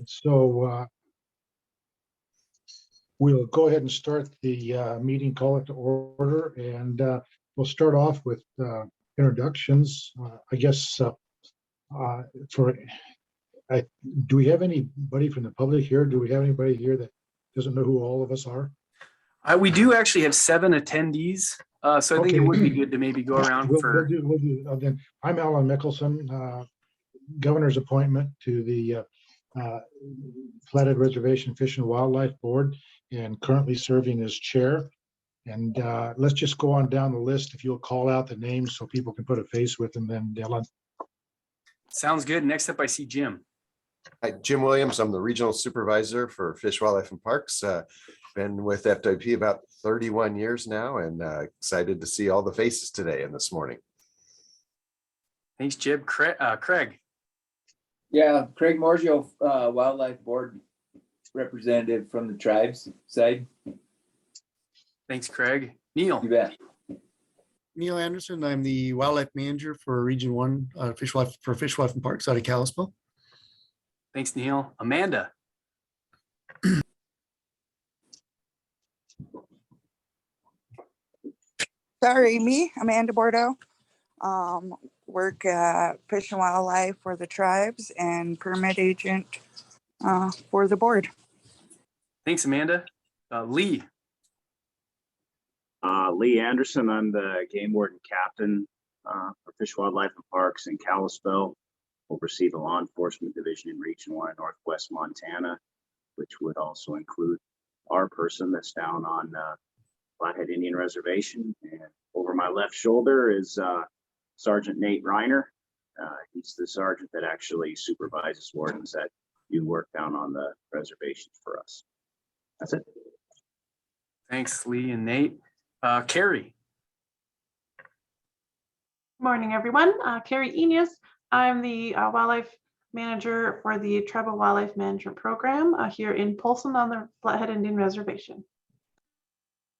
So we'll go ahead and start the meeting, call it to order, and we'll start off with introductions. I guess do we have anybody from the public here? Do we have anybody here that doesn't know who all of us are? We do actually have 7 attendees, so I think it would be good to maybe go around We'll do. Then I'm Alan Mickelson, governor's appointment to the Flathead Reservation Fish and Wildlife Board, and currently serving as chair. And let's just go on down the list. If you'll call out the names so people can put a face with them, then Dylan. Sounds good. Next up, I see Jim. Hi, Jim Williams. I'm the regional supervisor for Fish, Wildlife, and Parks. Been with FWP about 31 years now, and excited to see all the faces today and this morning. Thanks, Jim. Craig. Yeah, Craig Morgio, Wildlife Board representative from the tribes side. Thanks, Craig. Neil. You bet. Neil Anderson. I'm the wildlife manager for Region 1 Fish, Wildlife, and Parks out of Kalispell. Thanks, Neil. Amanda. Sorry, me, Amanda Bordeaux. Work at Fish and Wildlife for the tribes and permit agent for the board. Thanks, Amanda. Lee. Lee Anderson. I'm the game warden captain for Fish, Wildlife, and Parks in Kalispell. Oversee the law enforcement division in Region 1 in Northwest Montana, which would also include our person that's down on Flathead Indian Reservation. And over my left shoulder is Sergeant Nate Reiner. He's the sergeant that actually supervises wardens that do work down on the reservations for us. That's it. Thanks, Lee and Nate. Carrie. Good morning, everyone. Carrie Enos. I'm the wildlife manager for the Tribal Wildlife Management Program here in Polson on the Flathead Indian Reservation.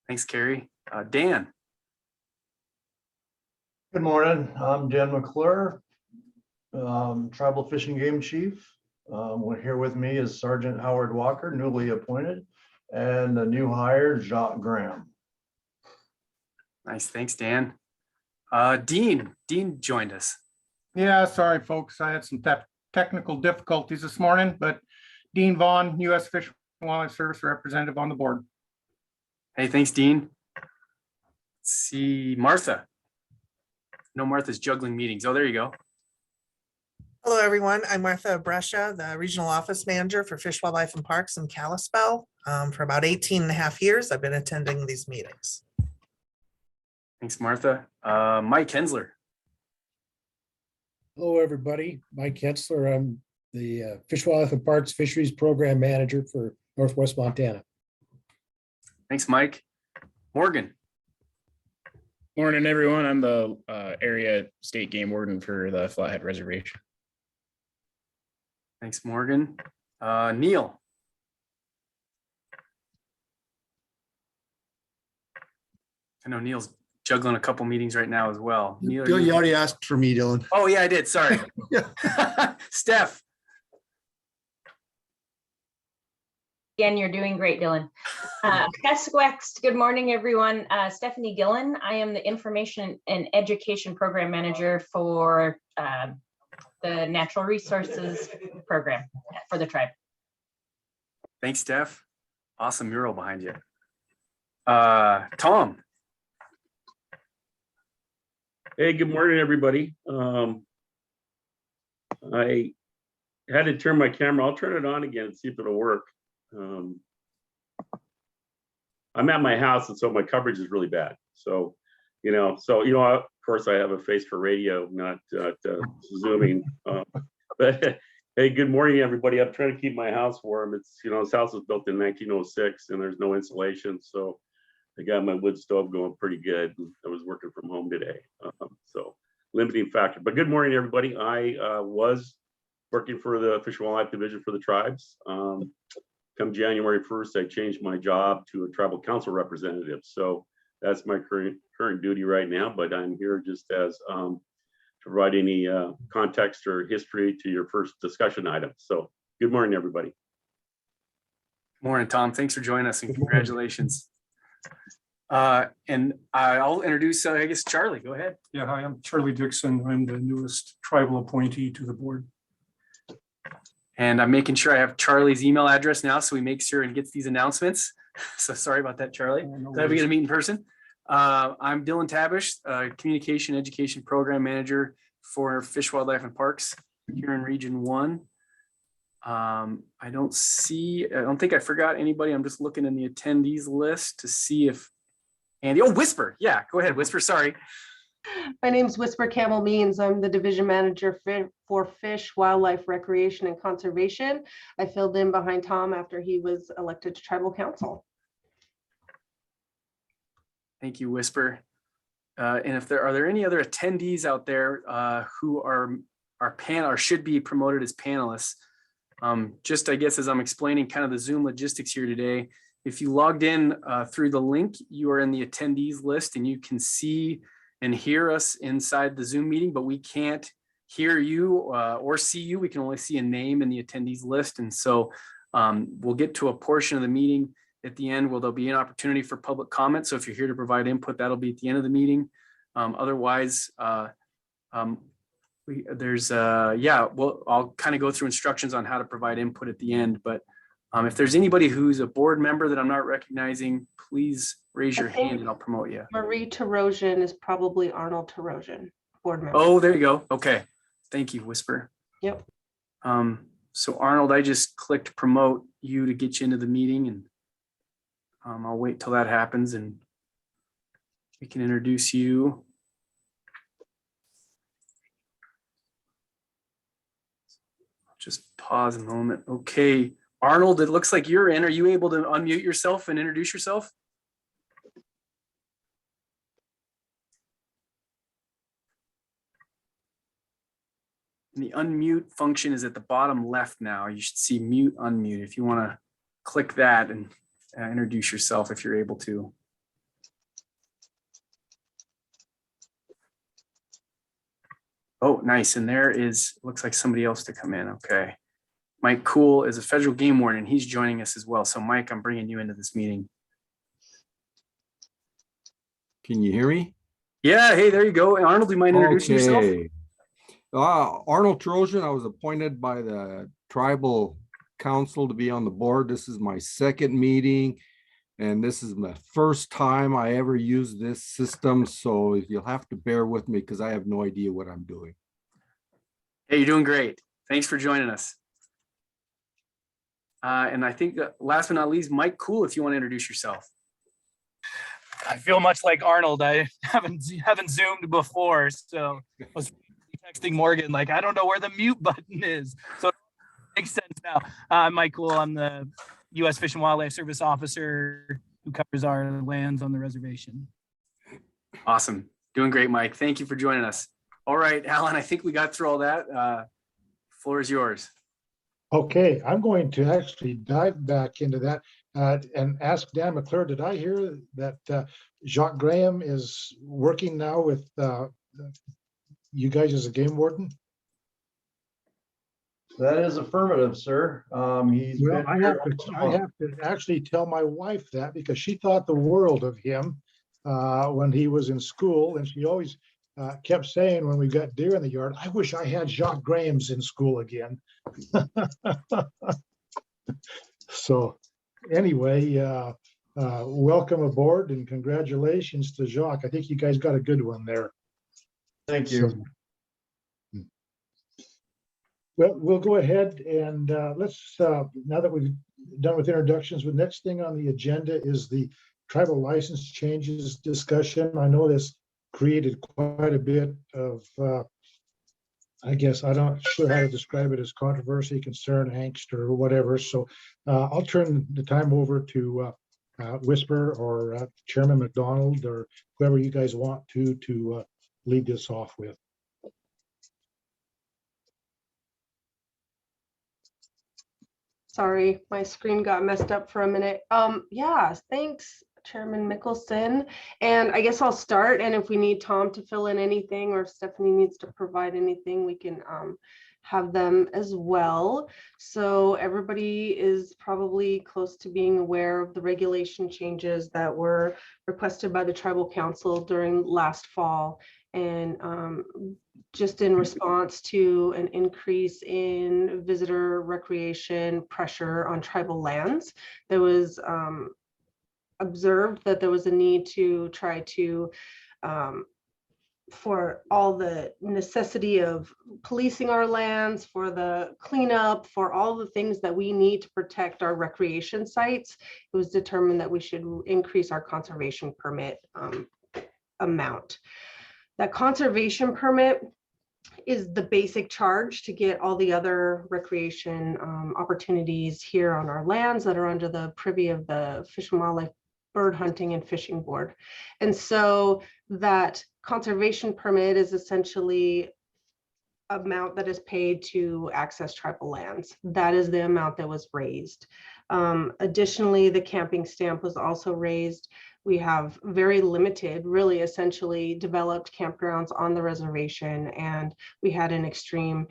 Thanks, Carrie. Dan. Good morning. I'm Dan McClure, Tribal Fishing Game Chief. Here with me is Sergeant Howard Walker, newly appointed, and a new hire, Jacques Graham. Nice. Thanks, Dan. Dean. Dean joined us. Yeah, sorry, folks. I had some technical difficulties this morning, but Dean Vaughn, U.S. Fish and Wildlife Service representative on the board. Hey, thanks, Dean. Let's see, Martha. No, Martha's juggling meetings. Oh, there you go. Hello, everyone. I'm Martha Brusha, the Regional Office Manager for Fish, Wildlife, and Parks in Kalispell. For about 18 and a half years, I've been attending these meetings. Thanks, Martha. Mike Hensler. Hello, everybody. Mike Hensler. I'm the Fish, Wildlife, and Parks Fisheries Program Manager for Northwest Montana. Thanks, Mike. Morgan. Morning, everyone. I'm the area state game warden for the Flathead Reservation. Thanks, Morgan. Neil. I know Neil's juggling a couple meetings right now as well. Neil, You already asked for me, Dylan. Oh, yeah, I did. Sorry. Steph. Again, you're doing great, Dylan. Good morning, everyone. Stephanie Gillen. I am the Information and Education Program Manager for the Natural Resources Program for the tribe. Thanks, Steph. Awesome mural behind you. Tom. Hey, good morning, everybody. I had to turn my camera. I'll turn it on again and see if it'll work. I'm at my house, and so my coverage is really bad. So, of course, I have a face for radio, not zooming. But hey, good morning, everybody. I'm trying to keep my house warm. It's, this house was built in 1906, and there's no insulation, so I got my wood stove going pretty good. I was working from home today, so limiting factor. But good morning, everybody. I was working for the Fish and Wildlife Division for the tribes. Come January 1st, I changed my job to a tribal council representative. So that's my current duty right now, but I'm here just as to provide any context or history to your first discussion item. So Good morning, everybody. Morning, Tom. Thanks for joining us and congratulations. And I'll introduce, I guess, Charlie. Go ahead. Yeah, hi, I'm Charlie Dixon. I'm the newest tribal appointee to the board. And I'm making sure I have Charlie's email address now, so he makes sure and gets these announcements. So sorry about that, Charlie. Glad we get to meet in person. I'm Dylan Tabish, Communication Education Program Manager for Fish, Wildlife, and Parks here in Region 1. I don't think I forgot anybody. I'm just looking in the attendees list to see if Andy, Whisper. Yeah, go ahead, Whisper. Sorry. My name's Whisper Campbell Means. I'm the division manager for Fish, Wildlife, Recreation, and Conservation. I filled in behind Tom after he was elected to tribal council. Thank you, Whisper. And if are there any other attendees out there who are panel or should be promoted as panelists? Just, I guess, as I'm explaining kind of the Zoom logistics here today, if you logged in through the link, you are in the attendees list and you can see and hear us inside the Zoom meeting, but we can't hear you or see you. We can only see a name in the attendees list. And so we'll get to a portion of the meeting at the end where there'll be an opportunity for public comment. So if you're here to provide input, that'll be at the end of the meeting. Otherwise, I'll kind of go through instructions on how to provide input at the end. But if there's anybody who's a board member that I'm not recognizing, please raise your hand and I'll promote you. Marie Terosian is probably Arnold Terosian, board member. Oh, there you go. Okay. Thank you, Whisper. Yep. So Arnold, I just clicked promote you to get you into the meeting, and I'll wait till that happens and we can introduce you. Just pause a moment. Okay. Arnold, it looks like you're in. Are you able to unmute yourself and introduce yourself? And the unmute function is at the bottom left now. You should see mute, unmute. If you want to click that and introduce yourself if you're able to. Oh, nice. And there is, looks like somebody else to come in. Okay. Mike Cool is a federal game warden. He's joining us as well. So Mike, I'm bringing you into this meeting. Can you hear me? Yeah. Hey, there you go. Arnold, do you mind introducing yourself? Arnold Terosian. I was appointed by the tribal council to be on the board. This is my second meeting, and this is my first time I ever use this system. So you'll have to bear with me because I have no idea what I'm doing. Hey, you're doing great. Thanks for joining us. And I think last but not least, Mike Cool, if you want to introduce yourself. I feel much like Arnold. I haven't Zoomed before, so I was texting Morgan like, I don't know where the mute button is. So it makes sense now. I'm Mike Cool. I'm the U.S. Fish and Wildlife Service officer who covers our lands on the reservation. Awesome. Doing great, Mike. Thank you for joining us. All right, Alan, I think we got through all that. Floor is yours. Okay, I'm going to actually dive back into that and ask Dan McClure, did I hear that Jacques Graham is working now with you guys as a game warden? That is affirmative, sir. He's Well, been I here have to actually tell my wife that because she thought the world of him when he was in school, and she always kept saying when we got deer in the yard, I wish I had Jacques Graham's in school again. So anyway, welcome aboard and congratulations to Jacques. I think you guys got a good one there. Thank you. So, well, we'll go ahead and let's, now that we've done with introductions, the next thing on the agenda is the tribal license changes discussion. I know this created quite a bit of, I guess, I'm not sure how to describe it as controversy, concern, angst, or whatever. So I'll turn the time over to Whisper or Chairman McDonald or whoever you guys want to lead this off with. Sorry, my screen got messed up for a minute. Yeah, thanks, Chairman Mickelson. And I guess I'll start. And if we need Tom to fill in anything or if Stephanie needs to provide anything, we can have them as well. So everybody is probably close to being aware of the regulation changes that were requested by the tribal council during last fall. And just in response to an increase in visitor recreation pressure on tribal lands, there was observed that there was a need to try to for all the necessity of policing our lands, for the cleanup, for all the things that we need to protect our recreation sites, it was determined that we should increase our conservation permit amount. That conservation permit is the basic charge to get all the other recreation opportunities here on our lands that are under the privy of the Fish and Wildlife, Bird Hunting and Fishing Board. And so that conservation permit is essentially amount that is paid to access tribal lands. That is the amount that was raised. Additionally, the camping stamp was also raised. We have very limited, really essentially developed campgrounds on the reservation, and we had an extreme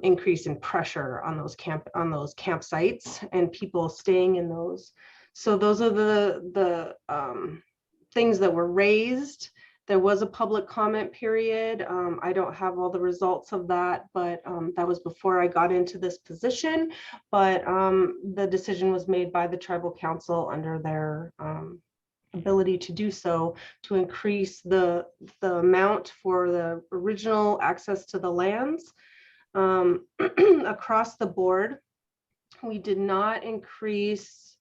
increase in pressure on those campsites and people staying in those. So those are the things that were raised. There was a public comment period. I don't have all the results of that, but that was before I got into this position. But the decision was made by the tribal council under their ability to do so, to increase the amount for the original access to the lands across the board. We did not increase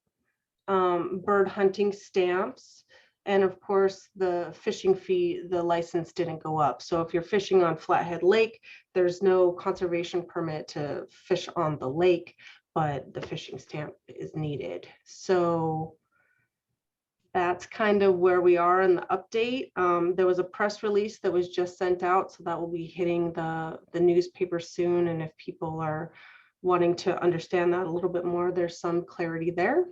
bird hunting stamps. And of course, the fishing fee, the license didn't go up. So if you're fishing on Flathead Lake, there's no conservation permit to fish on the lake, but the fishing stamp is needed. So that's kind of where we are in the update. There was a press release that was just sent out, so that will be hitting the newspaper soon. And if people are wanting to understand that a little bit more, there's some clarity there.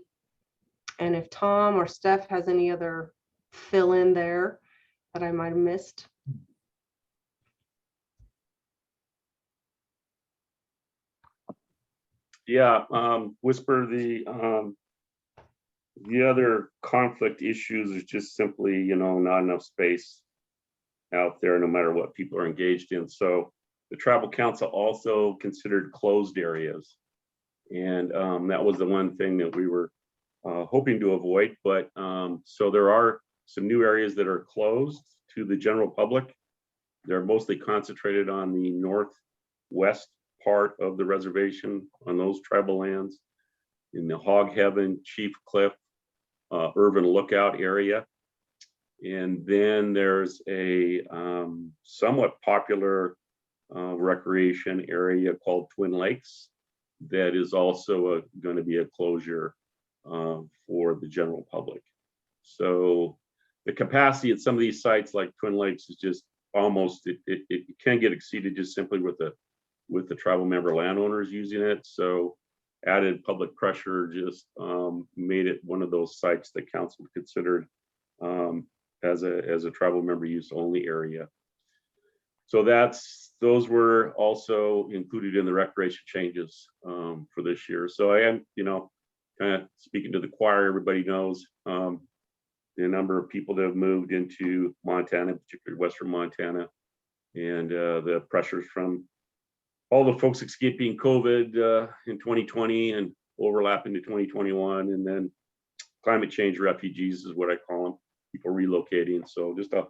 And if Tom or Steph has any other fill in there that I might have missed. Yeah, Whisper, the other conflict issues is just simply, not enough space out there, no matter what people are engaged in. So the tribal council also considered closed areas. And that was the one thing that we were hoping to avoid. But so there are some new areas that are closed to the general public. They're mostly concentrated on the northwest part of the reservation on those tribal lands in the Hog Heaven, Chief Cliff, Urban Lookout area. And then there's a somewhat popular recreation area called Twin Lakes that is also going to be a closure for the general public. So the capacity at some of these sites like Twin Lakes is just almost, it can get exceeded just simply with the tribal member landowners using it. So added public pressure just made it one of those sites that council considered as a tribal member use only area. So those were also included in the recreation changes for this year. So I am, kind of speaking to the choir. Everybody knows the number of people that have moved into Montana, particularly Western Montana, and the pressures from all the folks escaping COVID in 2020 and overlapping to 2021, and then climate change refugees is what I call them, people relocating. So just a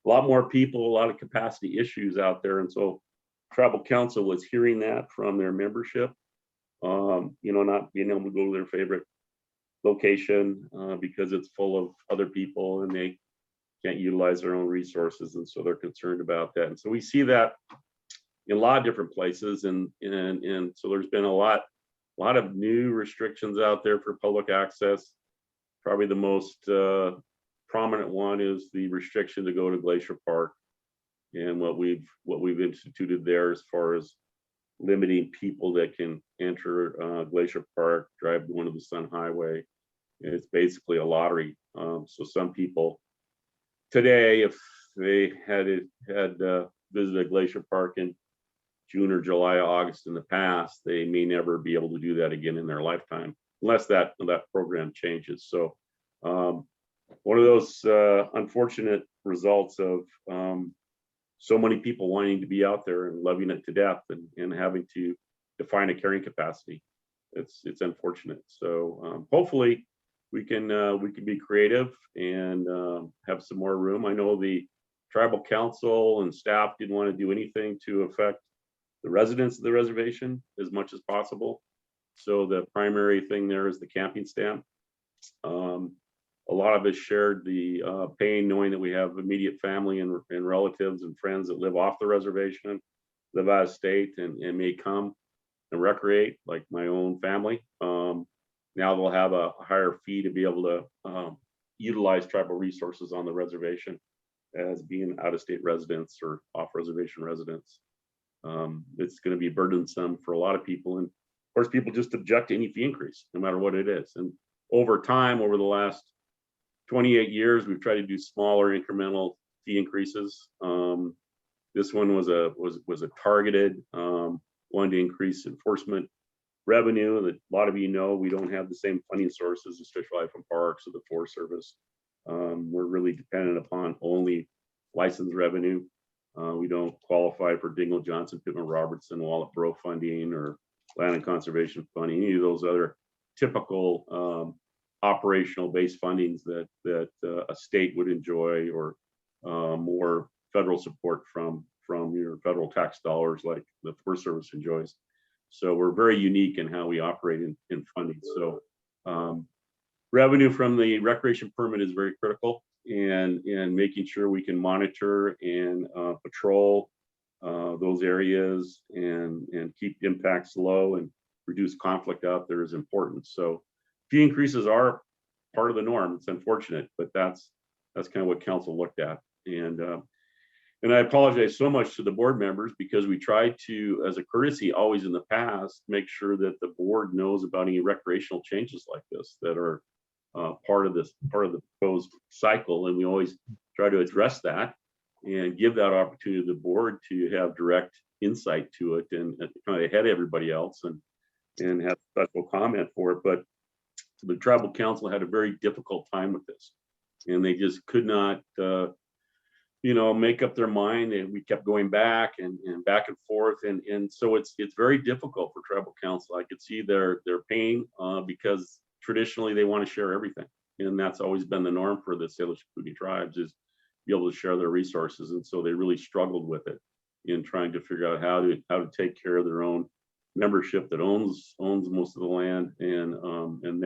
lot more people, a lot of capacity issues out there. And so tribal council was hearing that from their membership, not being able to go to their favorite location because it's full of other people and they can't utilize their own resources. And so they're concerned about that. And so we see that in a lot of different places. And so there's been a lot of new restrictions out there for public access. Probably the most prominent one is the restriction to go to Glacier Park, and what we've instituted there as far as limiting people that can enter Glacier Park, drive one of the Sun Highway. And it's basically a lottery. So some people today, if they had visited Glacier Park in June or July, August in the past, they may never be able to do that again in their lifetime, unless that program changes. So one of those unfortunate results of so many people wanting to be out there and loving it to death and having to define a carrying capacity. It's unfortunate. So hopefully we can be creative and have some more room. I know the tribal council and staff didn't want to do anything to affect the residents of the reservation as much as possible. So the primary thing there is the camping stand. A lot of us shared the pain knowing that we have immediate family and relatives and friends that live off the reservation, live out of state and may come and recreate, like my own family. Now they'll have a higher fee to be able to utilize tribal resources on the reservation as being out-of-state residents or off-reservation residents. It's going to be burdensome for a lot of people. And of course, people just object to any fee increase, no matter what it is. And over time, over the last 28 years, we've tried to do smaller incremental fee increases. This one was a targeted one to increase enforcement revenue. That a lot of you know, we don't have the same funding sources as Fish, Wildlife and Parks or the Forest Service. We're really dependent upon only licensed revenue. We don't qualify for Dingell, Johnson, Pittman, Robertson, Wallet Borough funding or land and conservation funding, any of those other typical operational based fundings that a state would enjoy, or more federal support from your federal tax dollars like the Forest Service enjoys. So we're very unique in how we operate in funding. So revenue from the recreation permit is very critical, and making sure we can monitor and patrol those areas and keep impacts low and reduce conflict out there is important. So fee increases are part of the norm. It's unfortunate, but that's kind of what council looked at. And I apologize so much to the board members, because we tried to, as a courtesy, always in the past, make sure that the board knows about any recreational changes like this that are part of the proposed cycle. And we always try to address that and give that opportunity to the board to have direct insight to it and kind of ahead of everybody else and have special comment for it. But the tribal council had a very difficult time with this, and they just could not make up their mind, and we kept going back and back and forth, and so it's very difficult for tribal council. I could see their pain because traditionally they want to share everything, and that's always been the norm for the Salish Kootenai tribes, is be able to share their resources. And so they really struggled with it in trying to figure out how to take care of their own membership that owns most of the land, and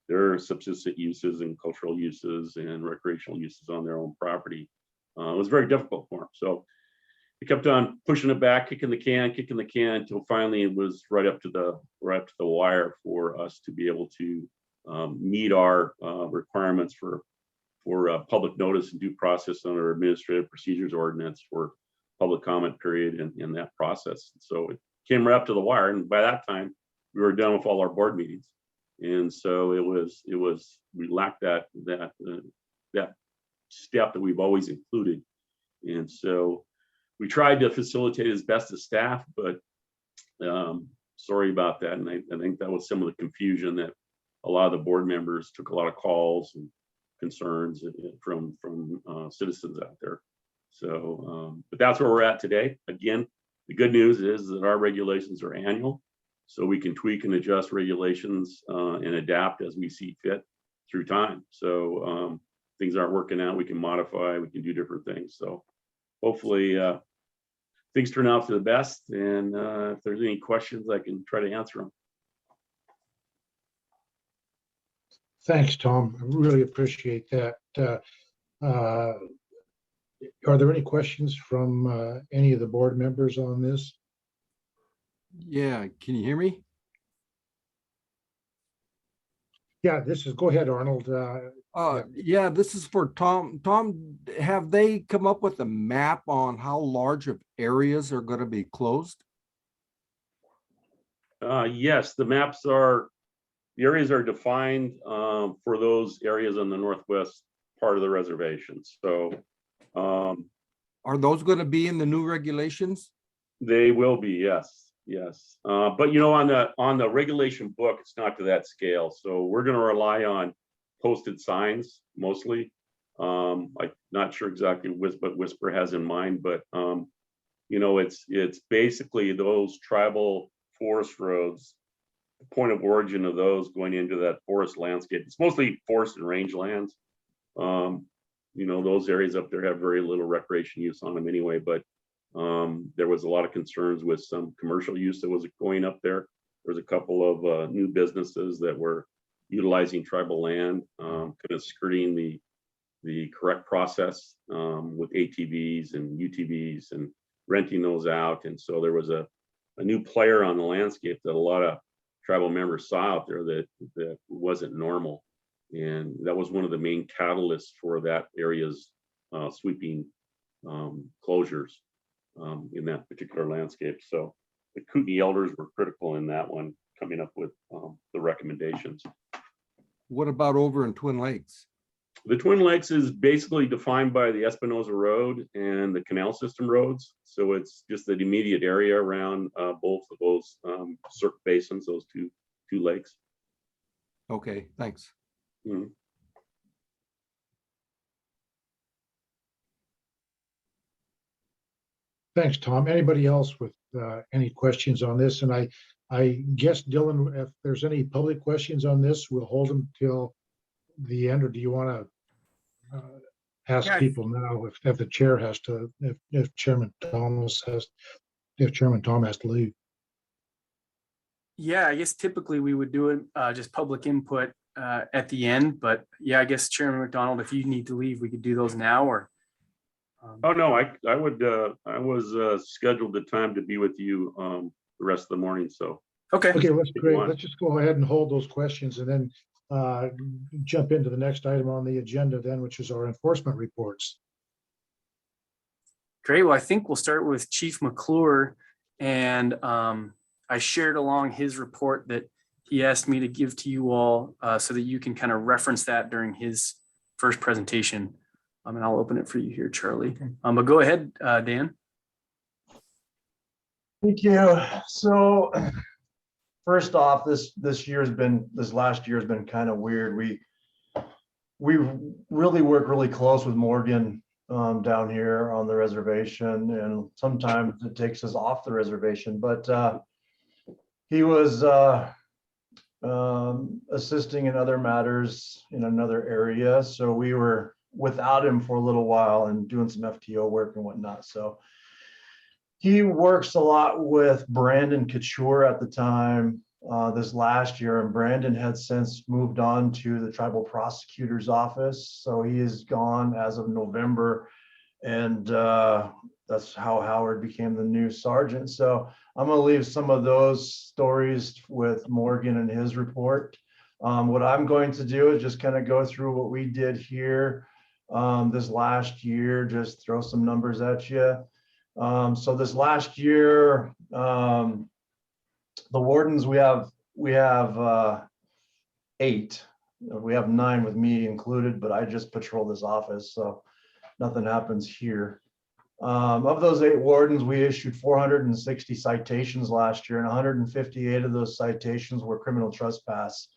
their subsistence uses and cultural uses and recreational uses on their own property. It was very difficult for them. So we kept on pushing it back, kicking the can until finally it was right up to the wire for us to be able to meet our requirements for public notice and due process under Administrative Procedures Ordinance for public comment period in that process. So it came right up to the wire, and by that time we were done with all our board meetings. And so it was we lacked that step that we've always included. And so we tried to facilitate as best as staff, but sorry about that. And I think that was some of the confusion that a lot of the board members took a lot of calls and concerns from citizens out there. So, but that's where we're at today. Again, the good news is that our regulations are annual, so we can tweak and adjust regulations and adapt as we see fit through time. So things aren't working out, we can modify, we can do different things. So hopefully things turn out for the best. And if there's any questions, I can try to answer them. Thanks, Tom. I really appreciate that. Are there any questions from any of the board members on this? Yeah, can you hear me? Yeah, go ahead, Arnold. Yeah, this is for Tom. Tom, have they come up with a map on how large of areas are going to be closed? Yes, the areas are defined for those areas on the northwest part of the reservation. So are those going to be in the new regulations? They will be, yes, yes. But you know, on the regulation book, it's not to that scale. So we're going to rely on posted signs mostly. I'm not sure exactly what Whisper has in mind, but you know, it's basically those tribal forest roads, the point of origin of those going into that forest landscape. It's mostly forest and rangelands. You know, those areas up there have very little recreation use on them anyway, but there was a lot of concerns with some commercial use that was going up there. There's a couple of new businesses that were utilizing tribal land, kind of skirting the correct process with ATVs and UTVs and renting those out. And so there was a new player on the landscape that a lot of tribal members saw out there that wasn't normal. And that was one of the main catalysts for that area's sweeping closures in that particular landscape. So the Kootenai elders were critical in that one, coming up with the recommendations. What about over in Twin Lakes? The Twin Lakes is basically defined by the Espinosa Road and the canal system roads. So it's just the immediate area around both of those cirque basins, those two lakes. Okay, thanks. Mhm. Thanks, Tom. Anybody else with any questions on this? And I guess, Dylan, if there's any public questions on this, we'll hold them till the end, or do you want to ask Yeah, people now if the chair has to, if Chairman Tom has to leave? Yeah, I guess typically we would do it just public input at the end, but yeah, I guess Chairman McDonald, if you need to leave, we could do those now or. Oh, no, I would, I was scheduled the time to be with you the rest of the morning, so. Okay. Okay, that's If you great. want. Let's just go ahead and hold those questions and then jump into the next item on the agenda then, which is our enforcement reports. Great. Well, I think we'll start with Chief McClure. And I shared along his report that he asked me to give to you all so that you can kind of reference that during his first presentation. And I'll open it for you here, Charlie. But go ahead, Dan. Thank you. So first off, this last year has been kind of weird. We really work really close with Morgan down here on the reservation, and sometimes it takes us off the reservation, but he was assisting in other matters in another area. So we were without him for a little while and doing some FTO work and whatnot. So he works a lot with Brandon Couture at the time this last year, and Brandon had since moved on to the tribal prosecutor's office. So he is gone as of November, and that's how Howard became the new sergeant. So I'm going to leave some of those stories with Morgan and his report. What I'm going to do is just kind of go through what we did here this last year, just throw some numbers at you. So this last year, the wardens, we have 8. We have 9 with me included, but I just patrol this office, so nothing happens here. Of those 8 wardens, we issued 460 citations last year, and 158 of those citations were criminal trespass.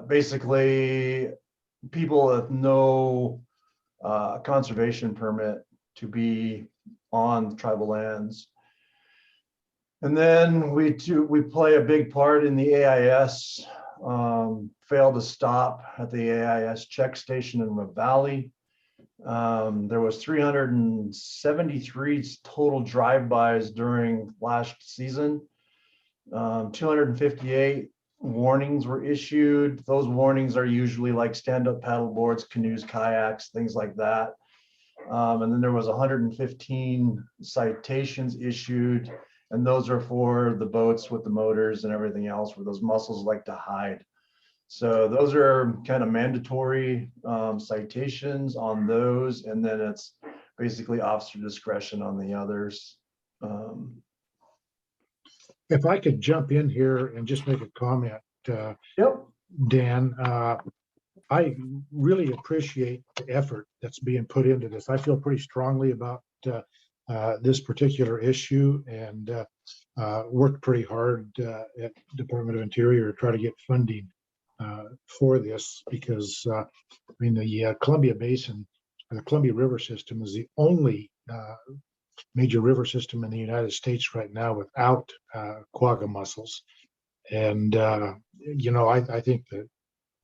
Basically, people with no conservation permit to be on tribal lands. And then we play a big part in the AIS, failed to stop at the AIS check station in Ravalli. There was 373 total drive-bys during last season. 258 warnings were issued. Those warnings are usually like stand-up paddle boards, canoes, kayaks, things like that. And then there was 115 citations issued, and those are for the boats with the motors and everything else where those mussels like to hide. So those are kind of mandatory citations on those, and then it's basically officer discretion on the others. If I could jump in here and just make a comment, Dan, I really appreciate the effort that's being put into this. I feel pretty strongly about this particular issue and worked pretty hard at Department of Interior to try to get funding for this because I mean the Columbia Basin, the Columbia River system is the only major river system in the United States right now without quagga mussels. And you know, I think the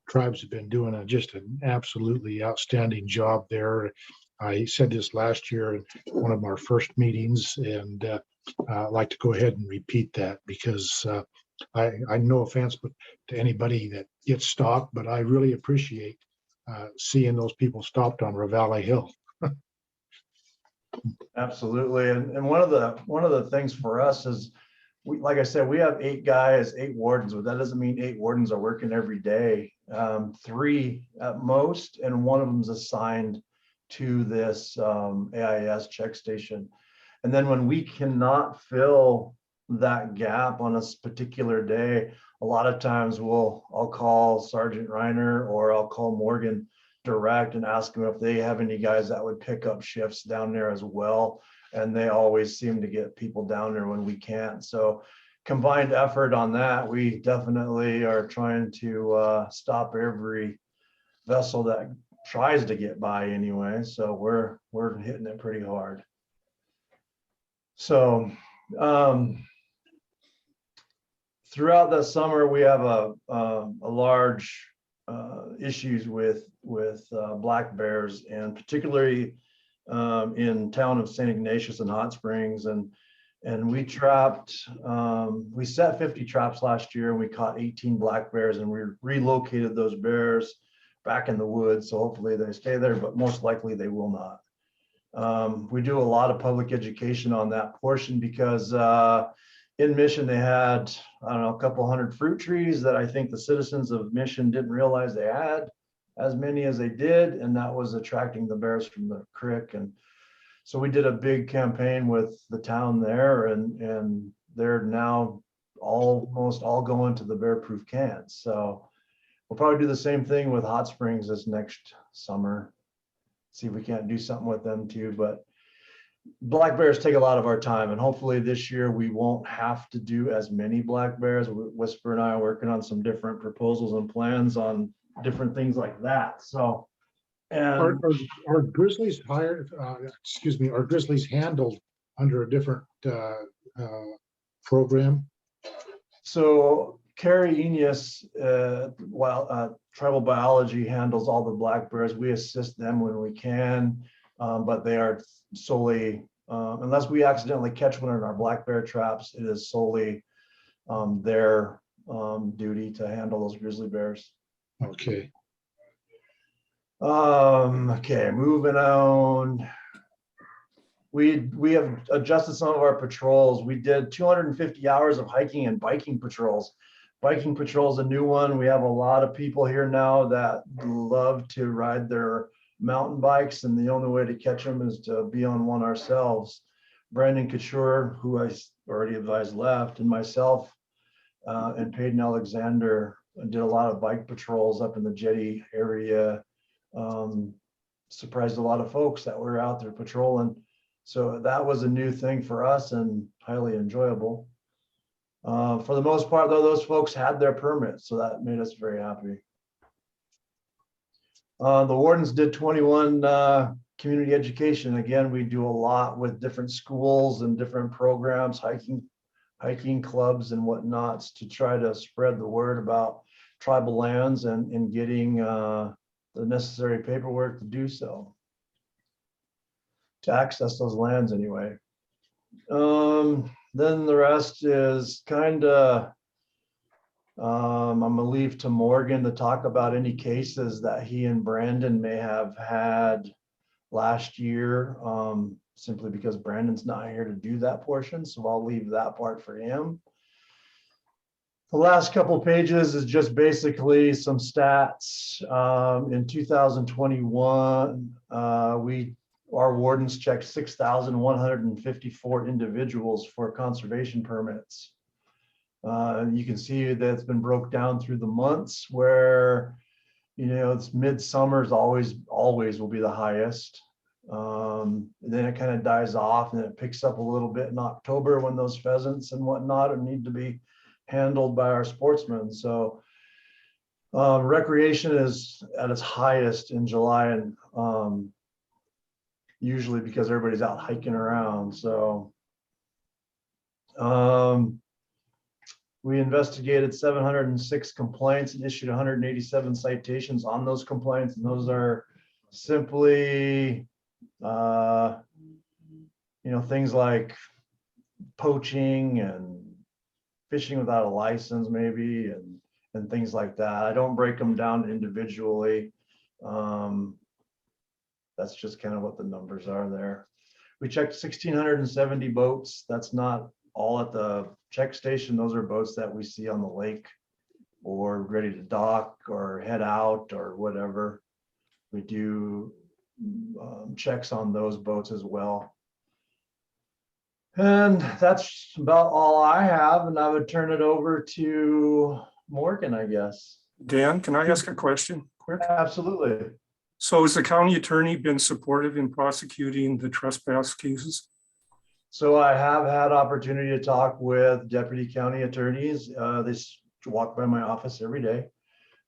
tribes have been doing just an absolutely outstanding job there. I said this last year in one of our first meetings, and I'd like to go ahead and repeat that because I no offense to anybody that gets stopped, but I really appreciate seeing those people stopped on Ravalli Hill. Absolutely. And one of the things for us is like I said, we have 8 guys, 8 wardens, but that doesn't mean 8 wardens are working every day. 3 at most, and one of them is assigned to this AIS check station. And then when we cannot fill that gap on a particular day, a lot of times I'll call Sergeant Reiner or I'll call Morgan direct and ask them if they have any guys that would pick up shifts down there as well. And they always seem to get people down there when we can't. So combined effort on that, we definitely are trying to stop every vessel that tries to get by anyway. So we're hitting it pretty hard. So throughout the summer, we have a large issues with black bears, and particularly in town of St. Ignatius and Hot Springs, and we trapped, we set 50 traps last year and we caught 18 black bears, and we relocated those bears back in the woods. So hopefully they stay there, but most likely they will not. We do a lot of public education on that portion because in Mission they had, I don't know, a couple hundred fruit trees that I think the citizens of Mission didn't realize they had as many as they did, and that was attracting the bears from the creek. And so we did a big campaign with the town there, and they're now almost all going to the bear proof cans. So we'll probably do the same thing with Hot Springs this next summer. See if we can't do something with them too. But black bears take a lot of our time, and hopefully this year we won't have to do as many black bears. Whisper and I are working on some different proposals and plans on different things like that. So, and are grizzlies hired? Excuse me, are grizzlies handled under a different program? So Carrie Enos, tribal biology, handles all the black bears. We assist them when we can, but they are solely, unless we accidentally catch one in our black bear traps, it is solely their duty to handle those grizzly bears. Okay. Okay, moving on. We have adjusted some of our patrols. We did 250 hours of hiking and biking patrols. Biking patrol is a new one. We have a lot of people here now that love to ride their mountain bikes, and the only way to catch them is to be on one ourselves. Brandon Couture, who I already advised left, and myself and Peyton Alexander did a lot of bike patrols up in the Jetty area. Surprised a lot of folks that were out there patrolling. So that was a new thing for us and highly enjoyable. For the most part, though, those folks had their permits, so that made us very happy. The wardens did 21 community education. Again, we do a lot with different schools and different programs, hiking clubs and whatnots, to try to spread the word about tribal lands and getting the necessary paperwork to do so, to access those lands anyway. Then the rest is kind of, I'm gonna leave to Morgan to talk about any cases that he and Brandon may have had last year, simply because Brandon's not here to do that portion. So I'll leave that part for him. The last couple of pages is just basically some stats. In 2021, our wardens checked 6,154 individuals for conservation permits. You can see that it's been broke down through the months, where, you know, it's midsummer is always will be the highest. Then it kind of dies off and then it picks up a little bit in October when those pheasants and whatnot need to be handled by our sportsmen. So recreation is at its highest in July and usually because everybody's out hiking around. So we investigated 706 complaints and issued 187 citations on those complaints. And those are simply, things like poaching and fishing without a license maybe, and things like that. I don't break them down individually. That's just kind of what the numbers are there. We checked 1,670 boats. That's not all at the check station. Those are boats that we see on the lake or ready to dock or head out or whatever. We do checks on those boats as well. And that's about all I have. And I would turn it over to Morgan, I guess. Dan, can I ask a question quick? Absolutely. So has the county attorney been supportive in prosecuting the trespass cases? So I have had opportunity to talk with deputy county attorneys. They walk by my office every day.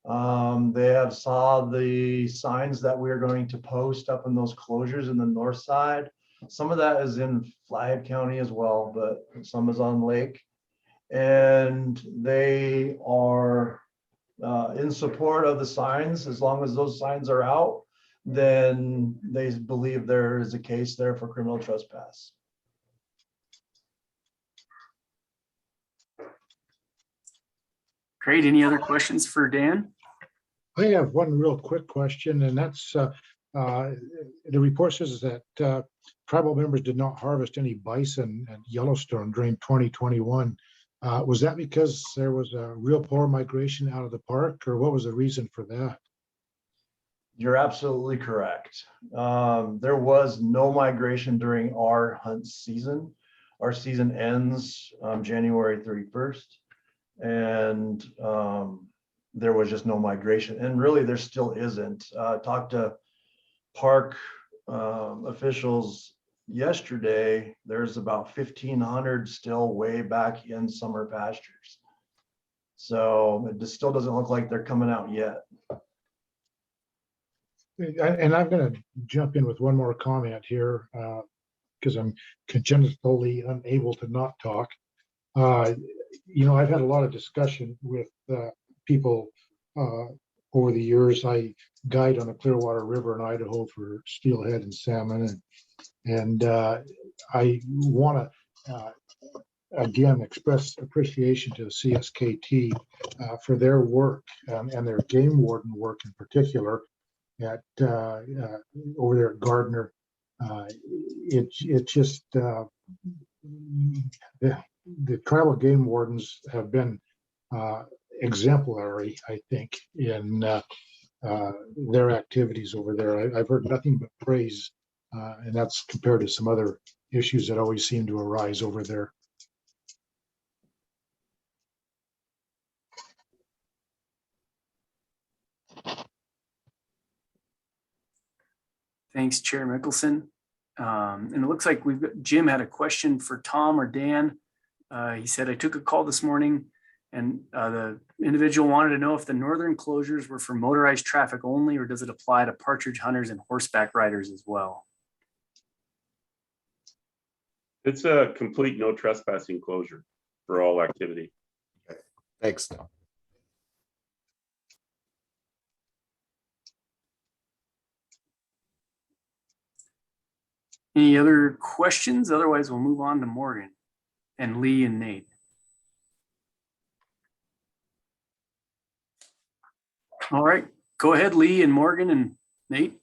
They have saw the signs that we're going to post up in those closures in the north side. Some of that is in Flathead County as well, but some is on Lake. And they are in support of the signs. As long as those signs are out, then they believe there is a case there for criminal trespass. Great. Any other questions for Dan? I have one real quick question, and that's the report says that tribal members did not harvest any bison at Yellowstone during 2021. Was that because there was a real poor migration out of the park, or what was the reason for that? You're absolutely correct. There was no migration during our hunt season. Our season ends January 31st. And there was just no migration. And really, there still isn't. Talked to park officials yesterday. There's about 1,500 still way back in summer pastures. So it just still doesn't look like they're coming out yet. And I'm going to jump in with one more comment here because I'm congenitally unable to not talk. I've had a lot of discussion with people over the years. I guide on the Clearwater River in Idaho for steelhead and salmon. And I want to, again, express appreciation to the CSKT for their work and their game warden work in particular at over there at Gardner. It's just the tribal game wardens have been exemplary, I think, in their activities over there. I've heard nothing but praise, and that's compared to some other issues that always seem to arise over there. Thanks, Chair Mickelson. And it looks like Jim had a question for Tom or Dan. He said, I took a call this morning and the individual wanted to know if the northern closures were for motorized traffic only, or does it apply to partridge hunters and horseback riders as well? It's a complete no trespassing closure for all activity. Okay. Thanks. Any other questions? Otherwise, we'll move on to Morgan and Lee and Nate. All right, go ahead, Lee and Morgan and Nate.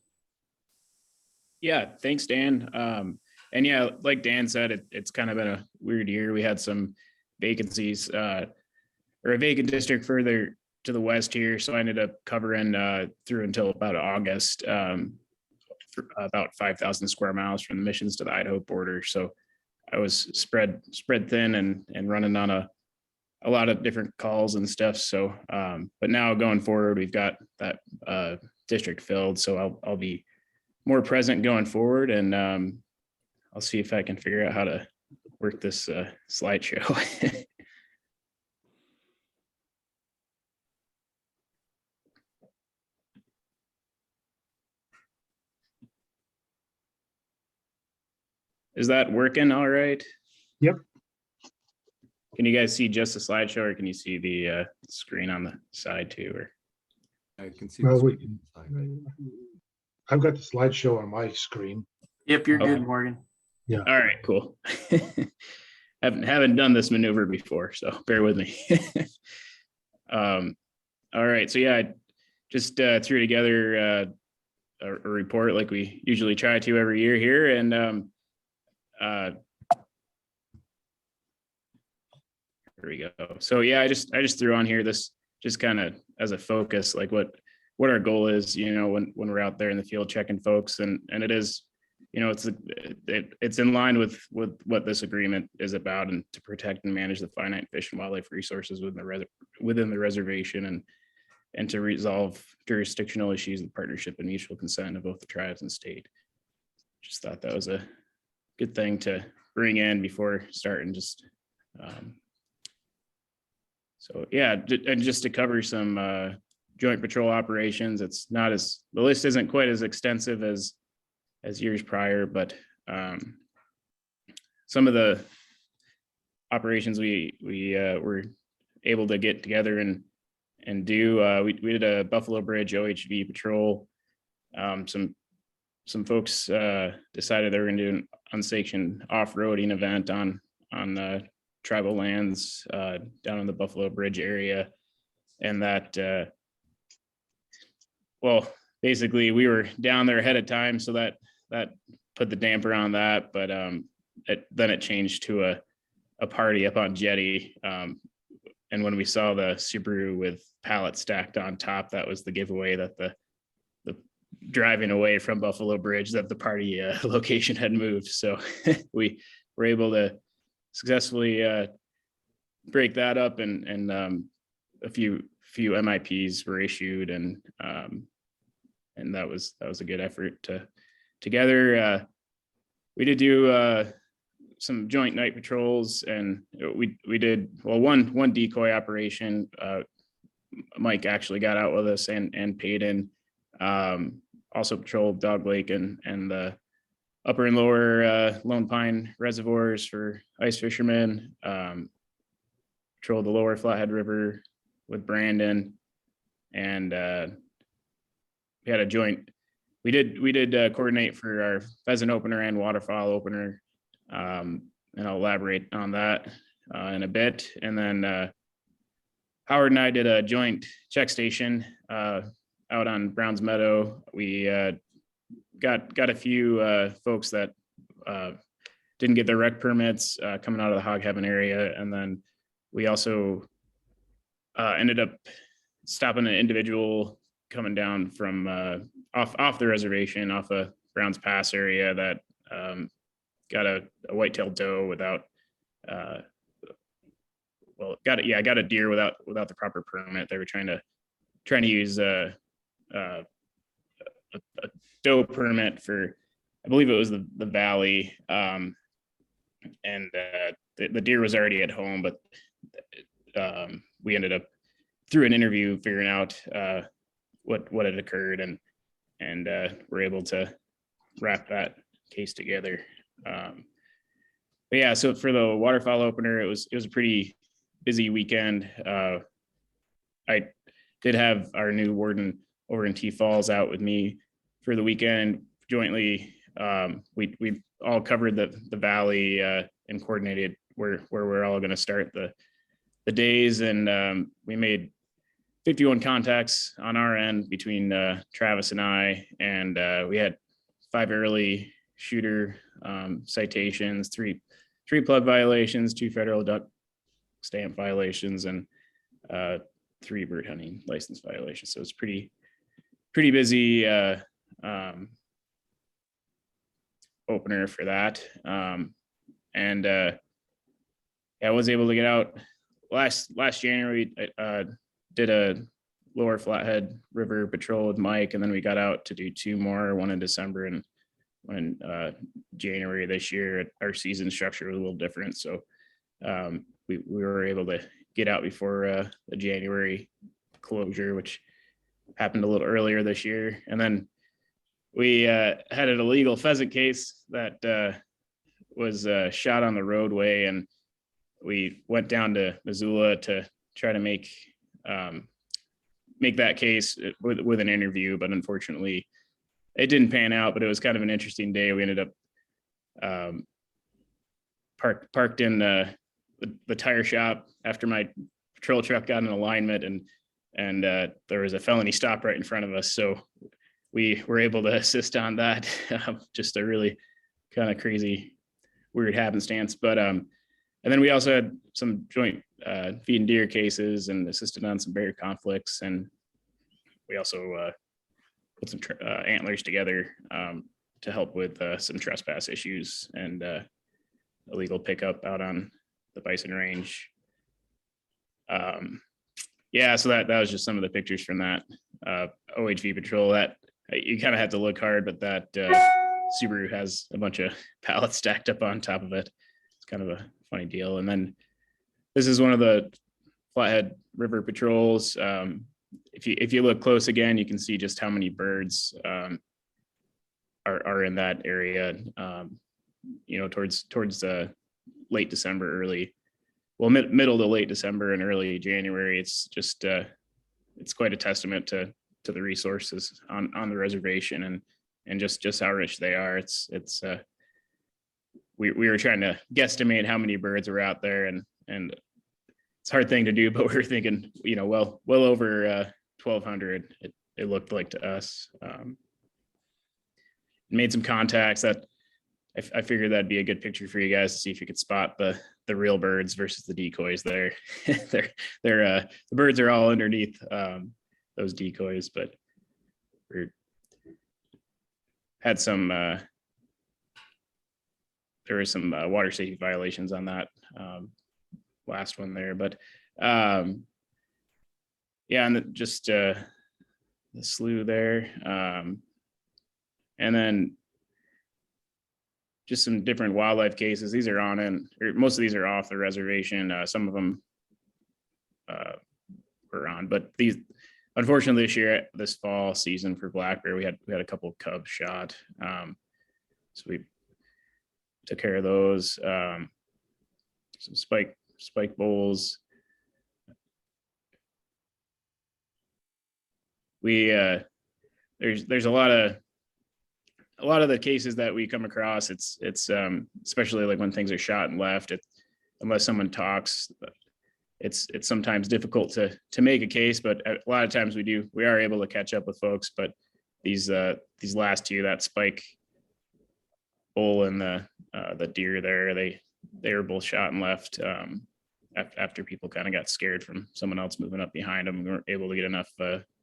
Yeah, thanks, Dan. And yeah, like Dan said, it's kind of been a weird year. We had some vacancies or a vacant district further to the west here. So I ended up covering through until about August, about 5,000 square miles from the Missions to the Idaho border. So I was spread thin and running on a lot of different calls and stuff. So, but now going forward, we've got that district filled. So I'll be more present going forward, and I'll see if I can figure out how to work this slideshow. Is that working all right? Yep. Can you guys see just the slideshow, or can you see the screen on the side too? Or I can see. Well, the I've got the slideshow on my screen. Yep, you're Okay. good, Morgan. Yeah. All right, cool. haven't done this maneuver before, so bear with me. All right, so yeah, I just threw together a report like we usually try to every year here, and here we go. So yeah, I just threw on here this just kind of as a focus, like what our goal is, you know, when we're out there in the field checking folks, and it is, you know, it's in line with what this agreement is about, and to protect and manage the finite fish and wildlife resources within the reservation, and to resolve jurisdictional issues with partnership and mutual consent of both the tribes and state. Just thought that was a good thing to bring in before starting. Just so yeah, and just to cover some joint patrol operations, it's not as, the list isn't quite as extensive as years prior, but some of the operations we were able to get together and do, we did a Buffalo Bridge OHV patrol. Some folks decided they were going to do an unsanctioned off-roading event on tribal lands down in the Buffalo Bridge area, and that well, basically we were down there ahead of time, so that put the damper on that. But then it changed to a party up on Jetty, and when we saw the Subaru with pallets stacked on top, that was the giveaway that the driving away from Buffalo Bridge, that the party location had moved. So we were able to successfully break that up, and a few MIPs were issued, and that was a good effort together. We did do some joint night patrols, and we did, well, one decoy operation. Mike actually got out with us and paid in. Also patrolled Dog Lake and the upper and lower Lone Pine reservoirs for ice fishermen. Patrolled the lower Flathead River with Brandon, and we had a joint. We did coordinate for our pheasant opener and waterfowl opener, and I'll elaborate on that in a bit. And then Howard and I did a joint check station out on Browns Meadow. We got a few folks that didn't get their rec permits coming out of the hog heaven area, and then we also ended up stopping an individual coming down from off the reservation, off of Browns Pass area, that got a white-tailed doe without got a deer without the proper permit. They were trying to use a doe permit for, I believe it was the valley, and the deer was already at home, but we ended up through an interview figuring out what had occurred, and we're able to wrap that case together. But yeah, so for the waterfowl opener, it was a pretty busy weekend. I did have our new warden over in T Falls out with me for the weekend jointly. We all covered the valley and coordinated where we're all going to start the days, and we made 51 contacts on our end between Travis and I, and we had 5 early shooter citations, three plug violations, 2 federal duck stamp violations, and 3 bird hunting license violations. So it's pretty busy opener for that. And I was able to get out last January. Did a Lower Flathead River patrol with Mike, and then we got out to do 2 more, one in December and one in January this year. Our season structure was a little different, so we were able to get out before the January closure, which happened a little earlier this year. And then we had an illegal pheasant case that was shot on the roadway, and we went down to Missoula to try to make that case with an interview, but unfortunately it didn't pan out. But it was kind of an interesting day. We ended up parked in the tire shop after my patrol truck got in alignment, and there was a felony stop right in front of us, so we were able to assist on that. Just a really kind of crazy, weird happenstance. But and then we also had some joint feed and deer cases and assisted on some bear conflicts, and we also put some antlers together to help with some trespass issues and illegal pickup out on the bison range. Yeah, so that was just some of the pictures from that OHV patrol. That you kind of have to look hard, but that Subaru has a bunch of pallets stacked up on top of it. It's kind of a funny deal. And then this is one of the Flathead River patrols. If you look close again, you can see just how many birds are in that area. Towards late December, middle to late December and early January. It's just it's quite a testament to the resources on the reservation and just how rich they are. We were trying to guesstimate how many birds were out there, and it's a hard thing to do, but we were thinking, well over 1,200. It looked like to us. Made some contacts that I figured that'd be a good picture for you guys to see if you could spot the real birds versus the decoys there. The birds are all underneath those decoys, but we had some there were some water safety violations on that last one there, but yeah, and just the slough there, and then just some different wildlife cases. These are most of these are off the reservation. Some of them were on, but these, unfortunately, this fall season for black bear, we had a couple of cubs shot. So we took care of those. Some spike bulls. There's a lot of the cases that we come across. It's especially like when things are shot and left, unless someone talks, it's sometimes difficult to make a case, but a lot of times we are able to catch up with folks. But these last two, that spike bull and the deer there, they were both shot and left after people kind of got scared from someone else moving up behind them. We weren't able to get enough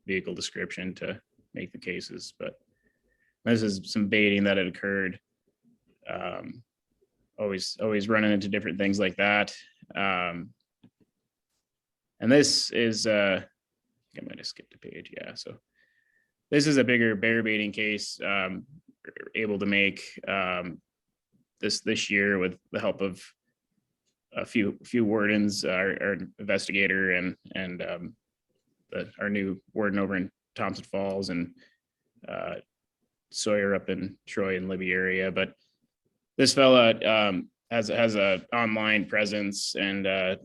vehicle description to make the cases, but this is some baiting that had occurred. Always running into different things like that. And this is, I might have skipped a page. Yeah. So this is a bigger bear baiting case, able to make this year with the help of a few wardens, our investigator and our new warden over in Thompson Falls, and Sawyer up in Troy and Libby area. But this fella has a online presence and a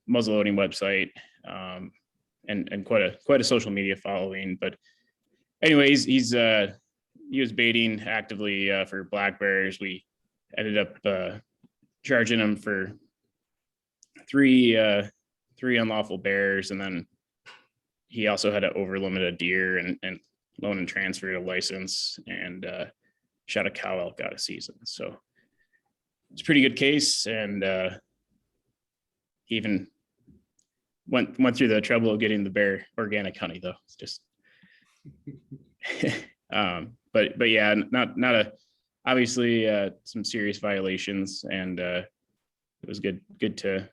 muzzleloading website, and quite a social media following. But anyways, he was baiting actively for black bears. We ended up charging him for three unlawful bears, and then he also had to over limit a deer and loan and transfer a license, and shot a cow elk out of season. So it's a pretty good case, and he even went through the trouble of getting the bear organic honey, though. It's just but yeah, not obviously some serious violations, and it was good to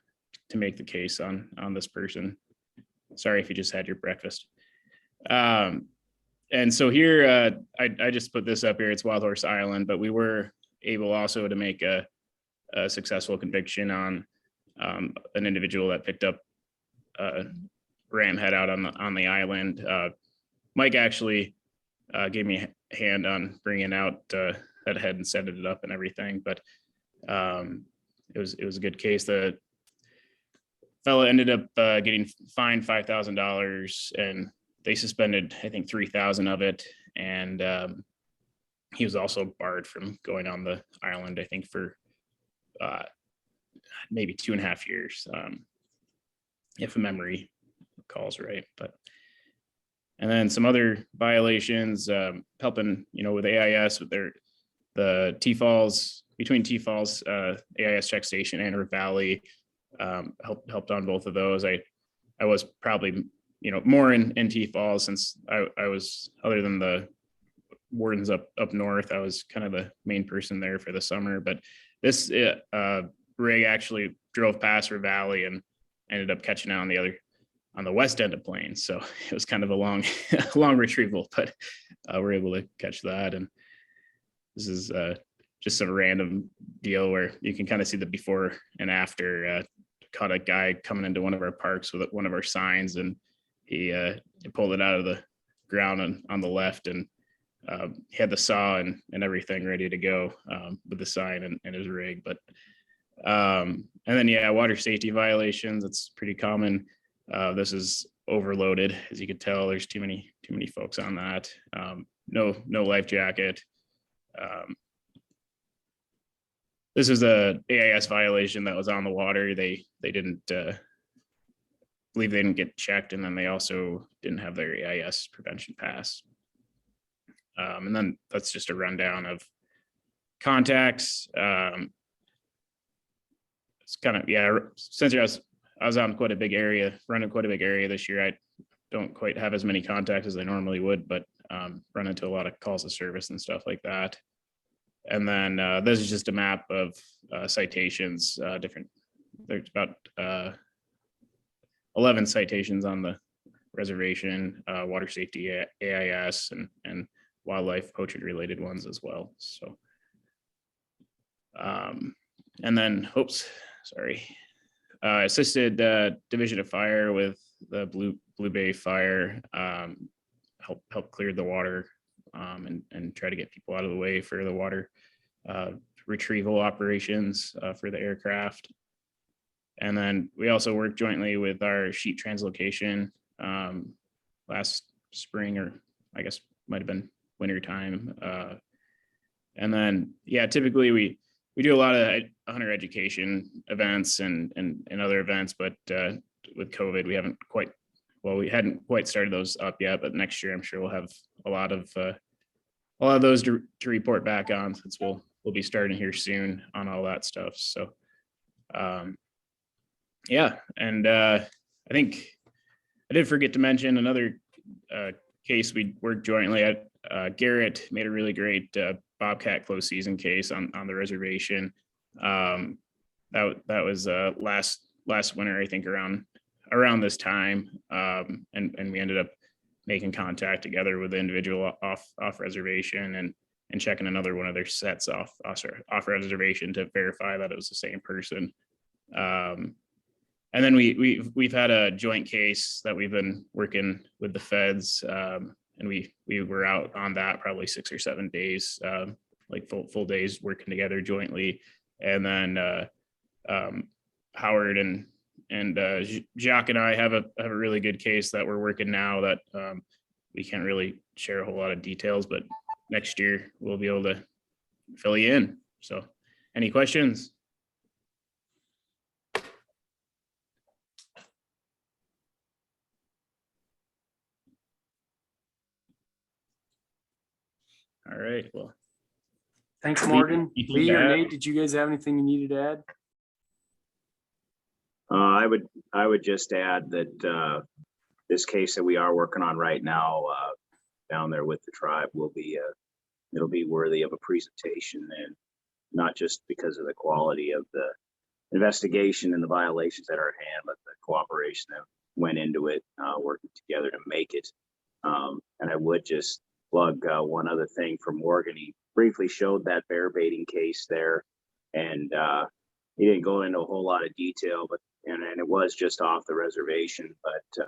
make the case on this person. sorry if you just had your breakfast. And so here, I just put this up here. It's Wild Horse Island, but we were able also to make a successful conviction on an individual that picked up ram head out on the island. Mike actually gave me a hand on bringing out that head and setting it up and everything, but it was a good case. The fella ended up getting fined $5,000, and they suspended, I think, 3,000 of it. And he was also barred from going on the island, I think, for maybe 2.5 years, if memory calls right. But and then some other violations, helping, with AIS with the T-Falls, between T-Falls, AIS check station and River Valley, helped on both of those. I was probably, more in T-Falls, since I was, other than the wardens up north, I was kind of the main person there for the summer. But this rig actually drove past River Valley and ended up catching out on the west end of Plains. So it was kind of a long retrieval, but we're able to catch that. And this is just a random deal where you can kind of see the before and after. Caught a guy coming into one of our parks with one of our signs, and he pulled it out of the ground on the left, and he had the saw and everything ready to go with the sign and his rig. But and then water safety violations, it's pretty common. This is overloaded, as you could tell. There's too many folks on that. No life jacket. This is a AIS violation that was on the water. They didn't believe they didn't get checked, and then they also didn't have their AIS prevention pass. And then that's just a rundown of contacts. It's kind of, since I was on quite a big area, running quite a big area this year, I don't quite have as many contacts as I normally would, but run into a lot of calls of service and stuff like that. And then this is just a map of citations, there's about 11 citations on the reservation, water safety, AIS, and wildlife poaching related ones as well. So, and then, assisted Division of Fire with the Blue Bay Fire, help clear the water and try to get people out of the way for the water retrieval operations for the aircraft. And then we also worked jointly with our sheep translocation last spring, or I guess might have been winter time. And then, typically we do a lot of hunter education events and other events, but with COVID, we hadn't quite started those up yet, but next year I'm sure we'll have a lot of those to report back on, since we'll be starting here soon on all that stuff. So and I think I did forget to mention another case we worked jointly at. Garrett made a really great bobcat close season case on the reservation. That was last winter, I think, around this time, and we ended up making contact together with the individual off reservation and checking another one of their sets off reservation to verify that it was the same person. And then we've had a joint case that we've been working with the feds, and we were out on that probably 6 or 7 days, like full days working together jointly. And then Howard and Jacques and I have a really good case that we're working now that we can't really share a whole lot of details, but next year we'll be able to fill you in. So, any questions? All right, well. Thanks, Morgan. Lee or Nate, did you guys have anything you needed to add? I would just add that this case that we are working on right now down there with the tribe will be it'll be worthy of a presentation, and not just because of the quality of the investigation and the violations that are at hand, but the cooperation that went into it, working together to make it. And I would just plug one other thing for Morgan. He briefly showed that bear baiting case there, and he didn't go into a whole lot of detail, but and it was just off the reservation. But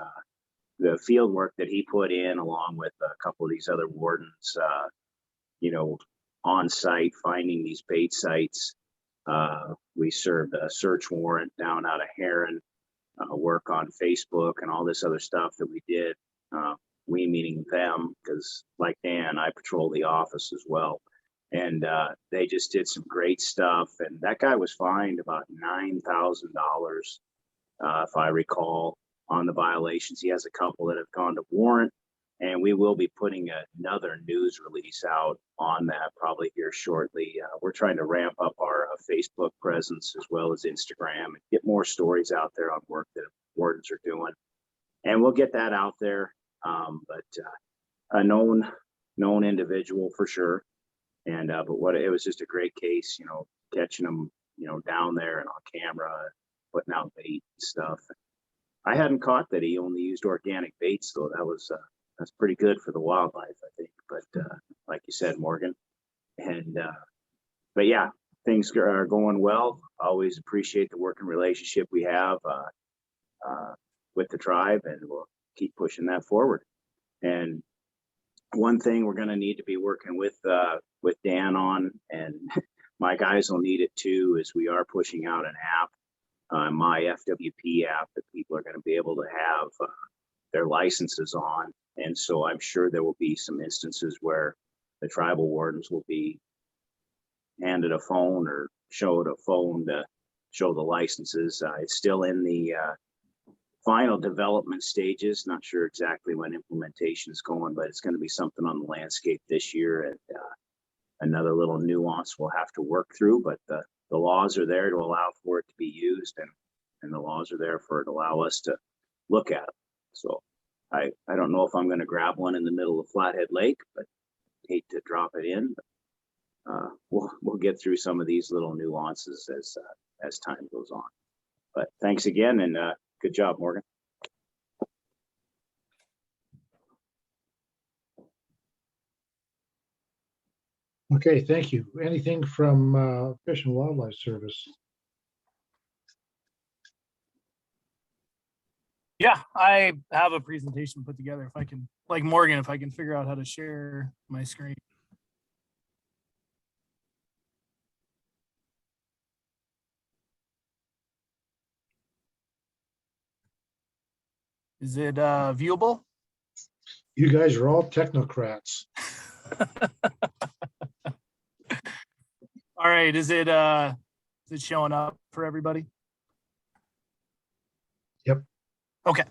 the field work that he put in, along with a couple of these other wardens, on site finding these bait sites. We served a search warrant down out of Heron, work on Facebook and all this other stuff that we did. We meaning them, because like Dan, I patrol the office as well. And they just did some great stuff. And that guy was fined about $9,000, if I recall, on the violations. He has a couple that have gone to warrant. And we will be putting another news release out on that probably here shortly. We're trying to ramp up our Facebook presence as well as Instagram and get more stories out there on work that wardens are doing. And we'll get that out there. But a known individual for sure. And but it was just a great case, catching them, down there and on camera, putting out bait and stuff. I hadn't caught that he only used organic baits, though. That's pretty good for the wildlife, I think. But like you said, Morgan, and but yeah, things are going well. Always appreciate the working relationship we have with the tribe, and we'll keep pushing that forward. And one thing we're going to need to be working with Dan on, and my guys will need it too, is we are pushing out an app, my FWP app, that people are going to be able to have their licenses on. And so I'm sure there will be some instances where the tribal wardens will be handed a phone or showed a phone to show the licenses. It's still in the final development stages. Not sure exactly when implementation is going, but it's going to be something on the landscape this year. And another little nuance we'll have to work through, but the laws are there to allow for it to be used, and the laws are there for it to allow us to look at it. So I don't know if I'm going to grab one in the middle of Flathead Lake, but hate to drop it in. But, we'll get through some of these little nuances as time goes on. But thanks again, and good job, Morgan. Okay, thank you. Anything from Fish and Wildlife Service? Yeah, I have a presentation put together. If I can, like Morgan, if I can figure out how to share my screen. Is it viewable? You guys are all technocrats. All right, is it showing up for everybody? Yep. Okay.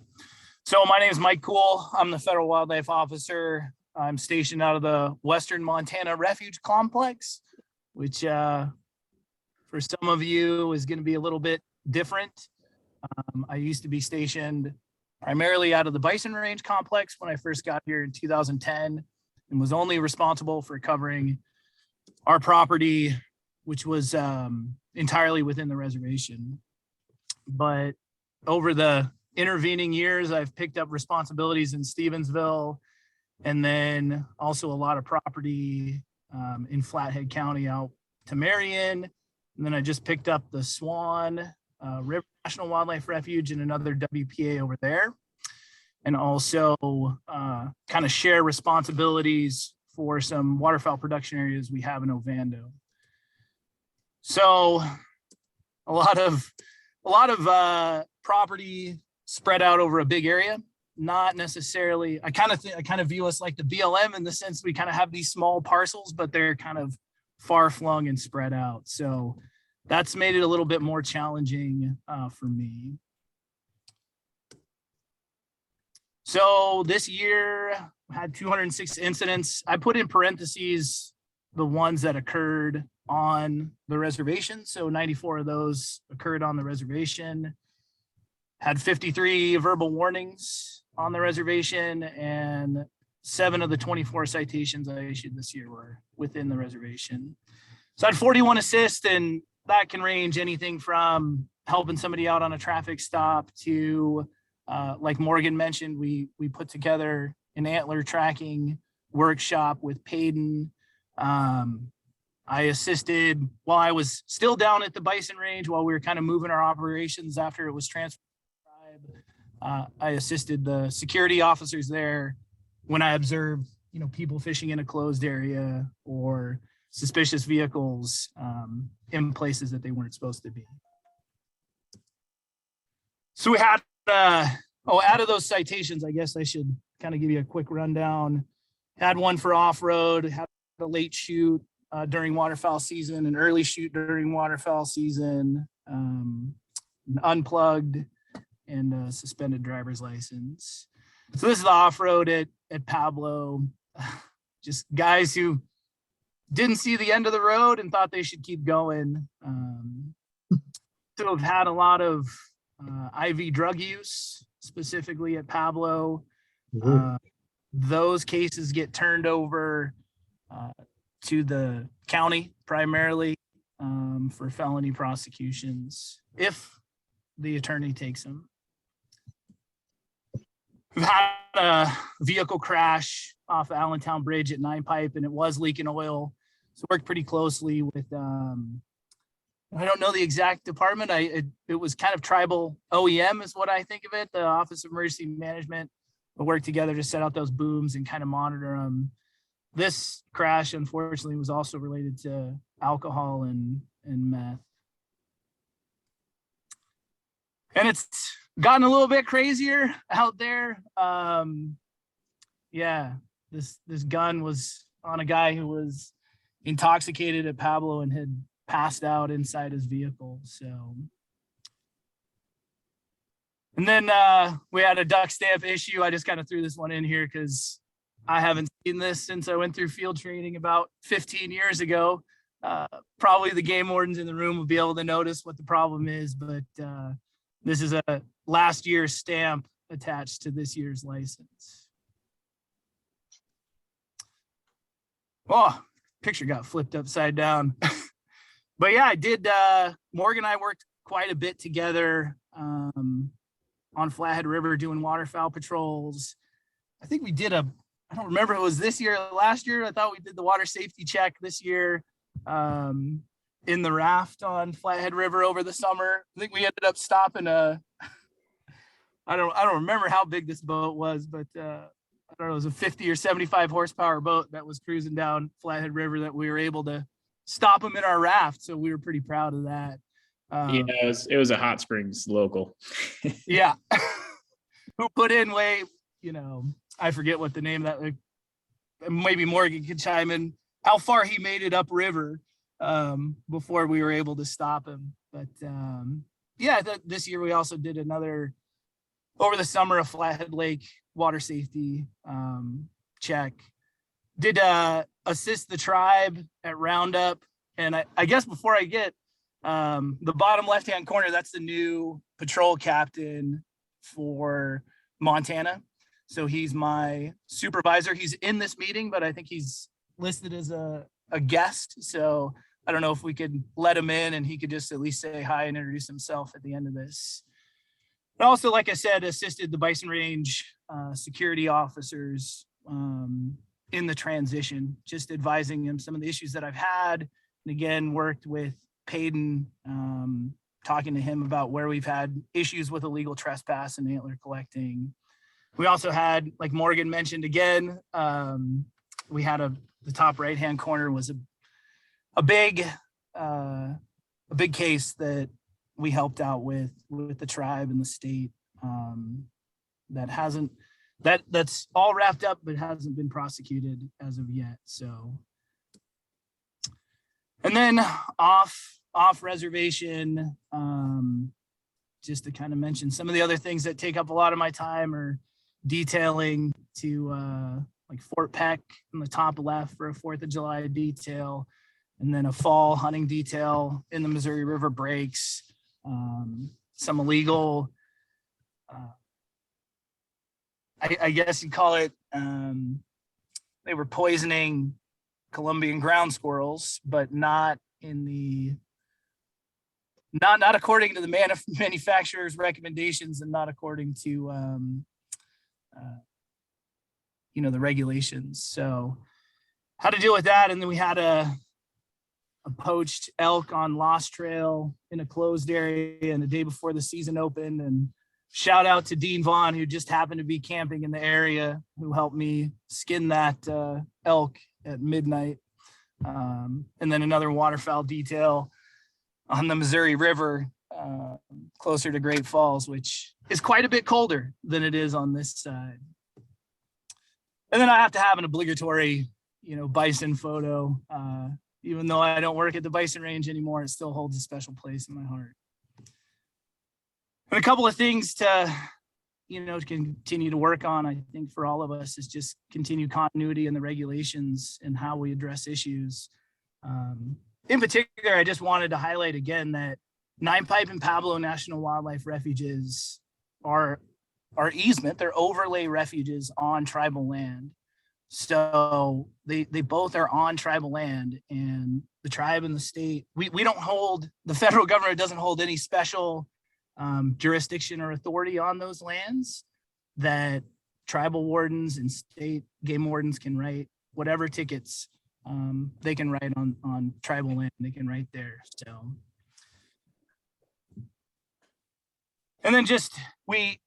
So my name is Mike Cool. I'm the Federal Wildlife Officer. I'm stationed out of the Western Montana Refuge Complex, which for some of you is going to be a little bit different. I used to be stationed primarily out of the Bison Range Complex when I first got here in 2010, and was only responsible for covering our property, which was entirely within the reservation. But over the intervening years, I've picked up responsibilities in Stevensville, and then also a lot of property in Flathead County out to Marion. And then I just picked up the Swan River National Wildlife Refuge and another WPA over there. And also kind of share responsibilities for some waterfowl production areas we have in Ovando. So a lot of property spread out over a big area. Not necessarily, I kind of view us like the BLM in the sense we kind of have these small parcels, but they're kind of far flung and spread out. So that's made it a little bit more challenging for me. So this year I had 206 incidents. I put in parentheses the ones that occurred on the reservation. So 94 of those occurred on the reservation. Had 53 verbal warnings on the reservation, and 7 of the 24 citations I issued this year were within the reservation. So I had 41 assists, and that can range anything from helping somebody out on a traffic stop to Like Morgan mentioned, we put together an antler tracking workshop with Payden. I assisted while I was still down at the bison range while we were kind of moving our operations after it was transferred to the tribe. I assisted the security officers there when I observed, people fishing in a closed area or suspicious vehicles in places that they weren't supposed to be. So we had, out of those citations, I guess I should kind of give you a quick rundown. Had one for off-road, had a late shoot during waterfowl season, an early shoot during waterfowl season, an unplugged, and a suspended driver's license. So this is the off-road at Pablo. Just guys who didn't see the end of the road and thought they should keep going. So have had a lot of IV drug use, specifically at Pablo. Those cases get turned over to the county primarily for felony prosecutions if the attorney takes them. We've had a vehicle crash off Allentown Bridge at 9 Pipe, and it was leaking oil. So worked pretty closely with, I don't know the exact department. It was kind of tribal OEM is what I think of it, the Office of Emergency Management. We worked together to set out those booms and kind of monitor them. This crash, unfortunately, was also related to alcohol and meth. And it's gotten a little bit crazier out there. This gun was on a guy who was intoxicated at Pablo and had passed out inside his vehicle. So, and then we had a duck stamp issue. I just kind of threw this one in here because I haven't seen this since I went through field training about 15 years ago. Probably the game wardens in the room will be able to notice what the problem is, but this is a last year's stamp attached to this year's license. Oh, picture got flipped upside down. But yeah, I did. Morgan and I worked quite a bit together on Flathead River doing waterfowl patrols. I think we did I don't remember if it was this year or last year. I thought we did the water safety check this year in the raft on Flathead River over the summer. I think we ended up stopping I don't remember how big this boat was, but I don't know, it was a 50 or 75 horsepower boat that was cruising down Flathead River that we were able to stop them in our raft. So we were pretty proud of that. Yeah, it was a Hot Springs local. Yeah. Who put in I forget what the name of that, maybe Morgan could chime in, how far he made it upriver before we were able to stop him. But this year we also did another, over the summer, a Flathead Lake water safety check. Did assist the tribe at Roundup. And I guess before I get the bottom left-hand corner, that's the new patrol captain for Montana. So he's my supervisor. He's in this meeting, but I think he's listed as a guest. So I don't know if we could let him in and he could just at least say hi and introduce himself at the end of this. But also, like I said, assisted the Bison Range security officers in the transition, just advising them some of the issues that I've had. And again, worked with Payden, talking to him about where we've had issues with illegal trespass and antler collecting. We also had, like Morgan mentioned again, we had the top right-hand corner was a big case that we helped out with the tribe and the state that's all wrapped up but hasn't been prosecuted as of yet. So, and then off reservation, just to kind of mention some of the other things that take up a lot of my time are detailing to like Fort Peck in the top left for a 4th of July detail, and then a fall hunting detail in the Missouri River breaks, some illegal, I guess you call it, they were poisoning Columbian ground squirrels, but not in the not according to the manufacturer's recommendations and not according to the regulations. So how to deal with that. And then we had a poached elk on Lost Trail in a closed area and the day before the season opened. And shout out to Dean Vaughn, who just happened to be camping in the area, who helped me skin that elk at midnight. And then another waterfowl detail on the Missouri River, closer to Great Falls, which is quite a bit colder than it is on this side. And then I have to have an obligatory, bison photo. Even though I don't work at the bison range anymore, it still holds a special place in my heart. And a couple of things to continue to work on, I think, for all of us is just continue continuity in the regulations and how we address issues. In particular, I just wanted to highlight again that Nine Pipe and Pablo National Wildlife Refuges are easement, they're overlay refuges on tribal land. So they both are on tribal land, and the tribe and the state, we don't hold, the federal government doesn't hold any special jurisdiction or authority on those lands. That tribal wardens and state game wardens can write whatever tickets they can write on tribal land, they can write there. So, and then just we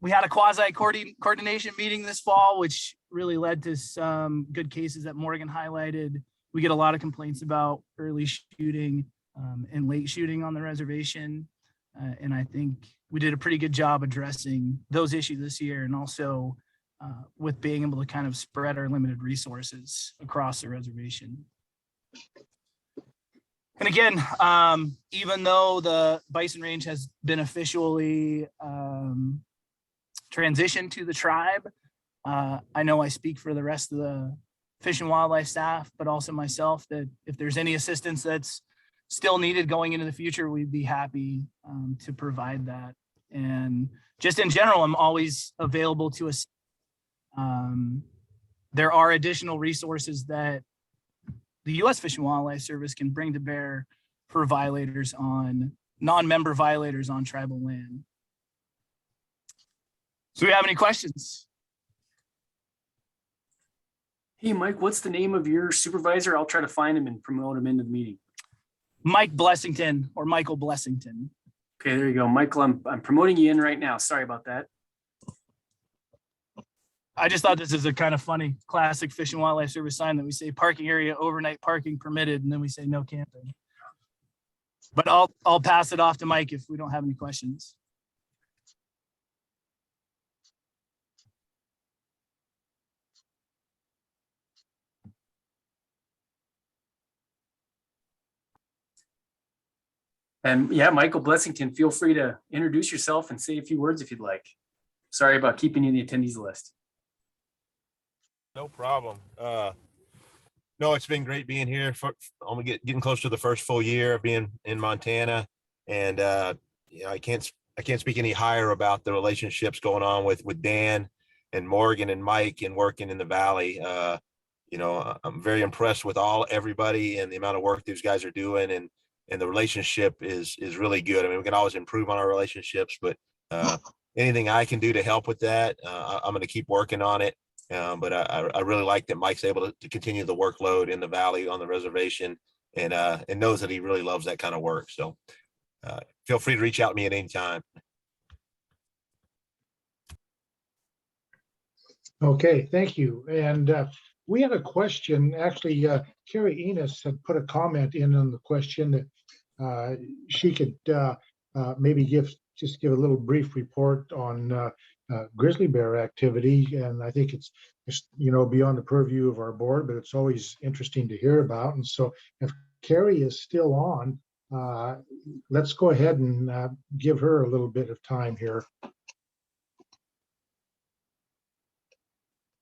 had a quasi coordination meeting this fall, which really led to some good cases that Morgan highlighted. We get a lot of complaints about early shooting and late shooting on the reservation. And I think we did a pretty good job addressing those issues this year, and also with being able to kind of spread our limited resources across the reservation. And again, even though the bison range has been officially transitioned to the tribe, I know I speak for the rest of the Fish and Wildlife staff, but also myself, that if there's any assistance that's still needed going into the future, we'd be happy to provide that. And just in general, I'm always available to assist. There are additional resources that the U.S. Fish and Wildlife Service can bring to bear for violators on, non-member violators on tribal land. So do we have any questions? Hey, Mike, what's the name of your supervisor? I'll try to find him and promote him into the meeting. Mike Blessington, or Michael Blessington. Okay, there you go. Michael, I'm promoting you in right now. Sorry about that. I just thought this is a kind of funny classic Fish and Wildlife Service sign that we say parking area, overnight parking permitted, and then we say no camping. But I'll pass it off to Mike if we don't have any questions. And yeah, Michael Blessington, feel free to introduce yourself and say a few words if you'd like. Sorry about keeping you in the attendees list. No problem. No, it's been great being here. I'm getting close to the first full year of being in Montana, and I can't speak any higher about the relationships going on with Dan and Morgan and Mike and working in the Valley. I'm very impressed with everybody and the amount of work these guys are doing, and the relationship is really good. I mean, we can always improve on our relationships, but anything I can do to help with that, I'm going to keep working on it. But I really like that Mike's able to continue the workload in the Valley on the reservation, and knows that he really loves that kind of work. So feel free to reach out to me at any time. Okay, thank you. And we had a question. Actually, Carrie Enos had put a comment in on the question that she could maybe give a little brief report on grizzly bear activity. And I think it's beyond the purview of our board, but it's always interesting to hear about. And so if Carrie is still on, let's go ahead and give her a little bit of time here.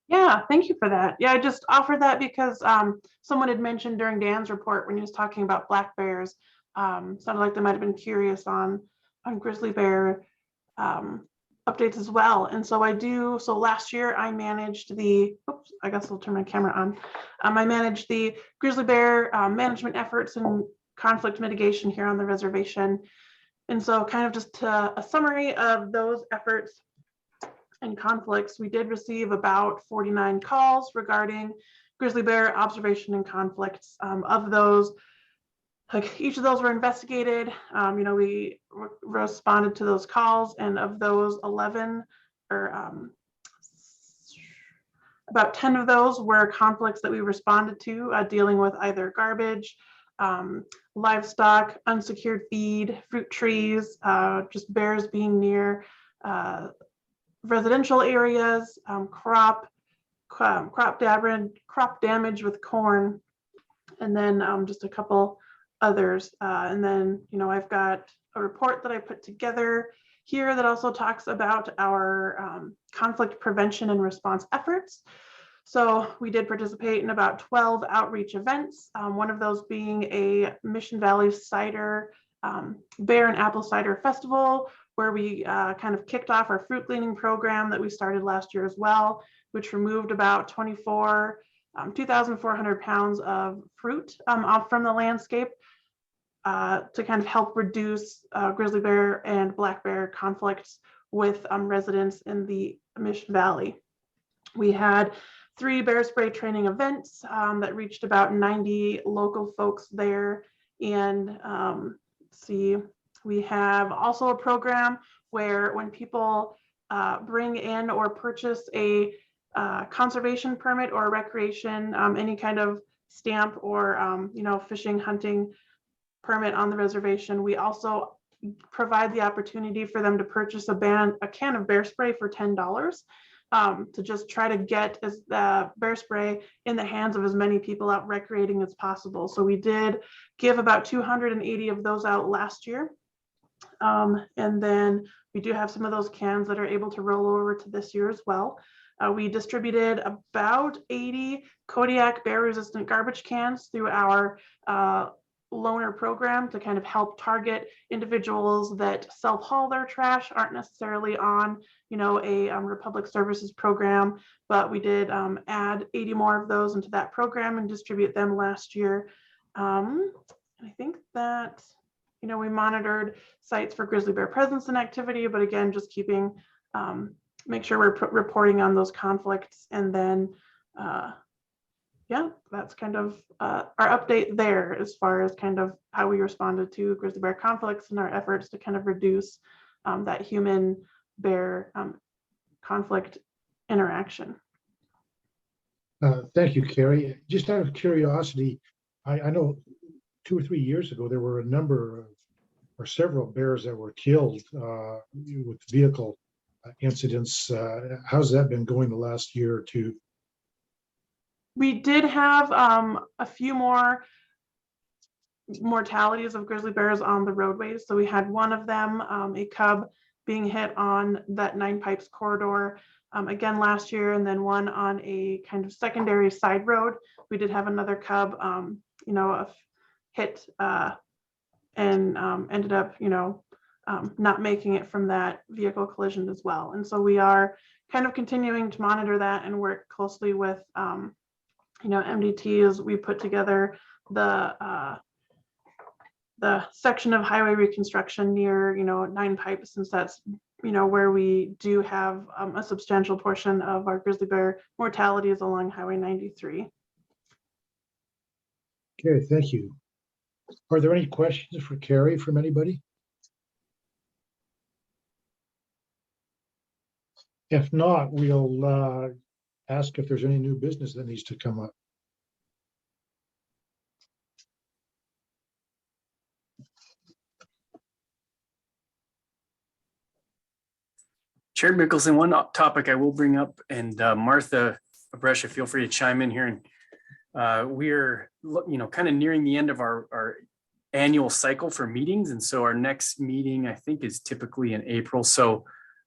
Yeah, thank you for that. Yeah, I just offered that because someone had mentioned during Dan's report when he was talking about black bears, sounded like they might have been curious on grizzly bear updates as well. And so so last year I managed I guess I'll turn my camera on. I managed the grizzly bear management efforts in conflict mitigation here on the reservation. And so kind of just a summary of those efforts and conflicts. We did receive about 49 calls regarding grizzly bear observation and conflicts. Of those, like each of those were investigated. We responded to those calls, and of those 11 or about 10 of those were conflicts that we responded to, dealing with either garbage, livestock, unsecured feed, fruit trees, just bears being near residential areas, crop damage with corn, and then just a couple others. And then, I've got a report that I put together here that also talks about our conflict prevention and response efforts. So we did participate in about 12 outreach events, one of those being a Mission Valley cider, bear and apple cider festival, where we kind of kicked off our fruit cleaning program that we started last year as well, which removed about 2,400 pounds of fruit off from the landscape to kind of help reduce grizzly bear and black bear conflicts with residents in the Mission Valley. We had 3 bear spray training events that reached about 90 local folks there. And we have also a program where when people bring in or purchase a conservation permit or recreation, any kind of stamp or fishing, hunting permit on the reservation, we also provide the opportunity for them to purchase a can of bear spray for $10 to just try to get bear spray in the hands of as many people out recreating as possible. So we did give about 280 of those out last year. And then we do have some of those cans that are able to roll over to this year as well. We distributed about 80 Kodiak bear resistant garbage cans through our loaner program to kind of help target individuals that self-haul their trash, aren't necessarily on a Republic Services program, but we did add 80 more of those into that program and distribute them last year. I think that we monitored sites for grizzly bear presence and activity, but again, just keeping make sure we're reporting on those conflicts. And then that's kind of our update there as far as kind of how we responded to grizzly bear conflicts and our efforts to kind of reduce that human bear conflict interaction. Thank you, Carrie. Just out of curiosity, I know 2 or 3 years ago, there were a number of, or several bears that were killed with vehicle incidents. How's that been going the last year or two? We did have a few more mortalities of grizzly bears on the roadways. So we had one of them, a cub being hit on that 9 Pipes corridor again last year, and then one on a kind of secondary side road. We did have another cub, hit and ended up, not making it from that vehicle collision as well. And so we are kind of continuing to monitor that and work closely with, MDT as we put together the section of highway reconstruction near, 9 Pipes, since that's, where we do have a substantial portion of our grizzly bear mortalities along Highway 93. Okay, thank you. Are there any questions for Carrie from anybody? If not, we'll ask if there's any new business that needs to come up. Chair Mickelson, one topic I will bring up, and Martha, Brusha, feel free to chime in here. And we're, kind of nearing the end of our annual cycle for meetings. And so our next meeting, I think, is typically in April. So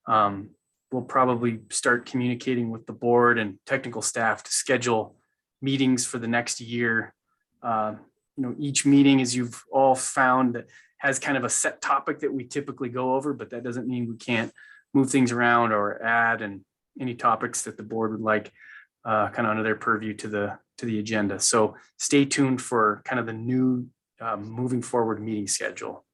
we'll probably start communicating with the board and technical staff to schedule meetings for the next year. Each meeting, as you've all found, has kind of a set topic that we typically go over, but that doesn't mean we can't move things around or add and any topics that the board would like kind of under their purview to the agenda. So stay tuned for kind of the new moving forward meeting schedule.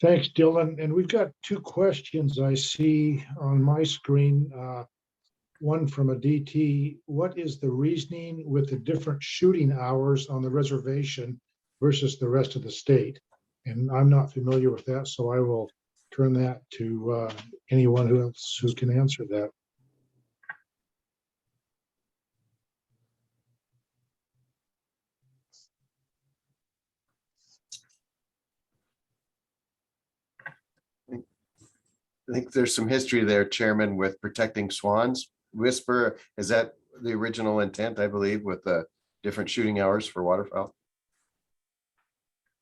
Thanks, Dylan. And we've got two questions I see on my screen. One from a DT. What is the reasoning with the different shooting hours on the reservation versus the rest of the state? And I'm not familiar with that, so I will turn that to anyone who can answer that. I think there's some history there, Chairman, with protecting swans. Whisper, is that the original intent, I believe, with the different shooting hours for waterfowl?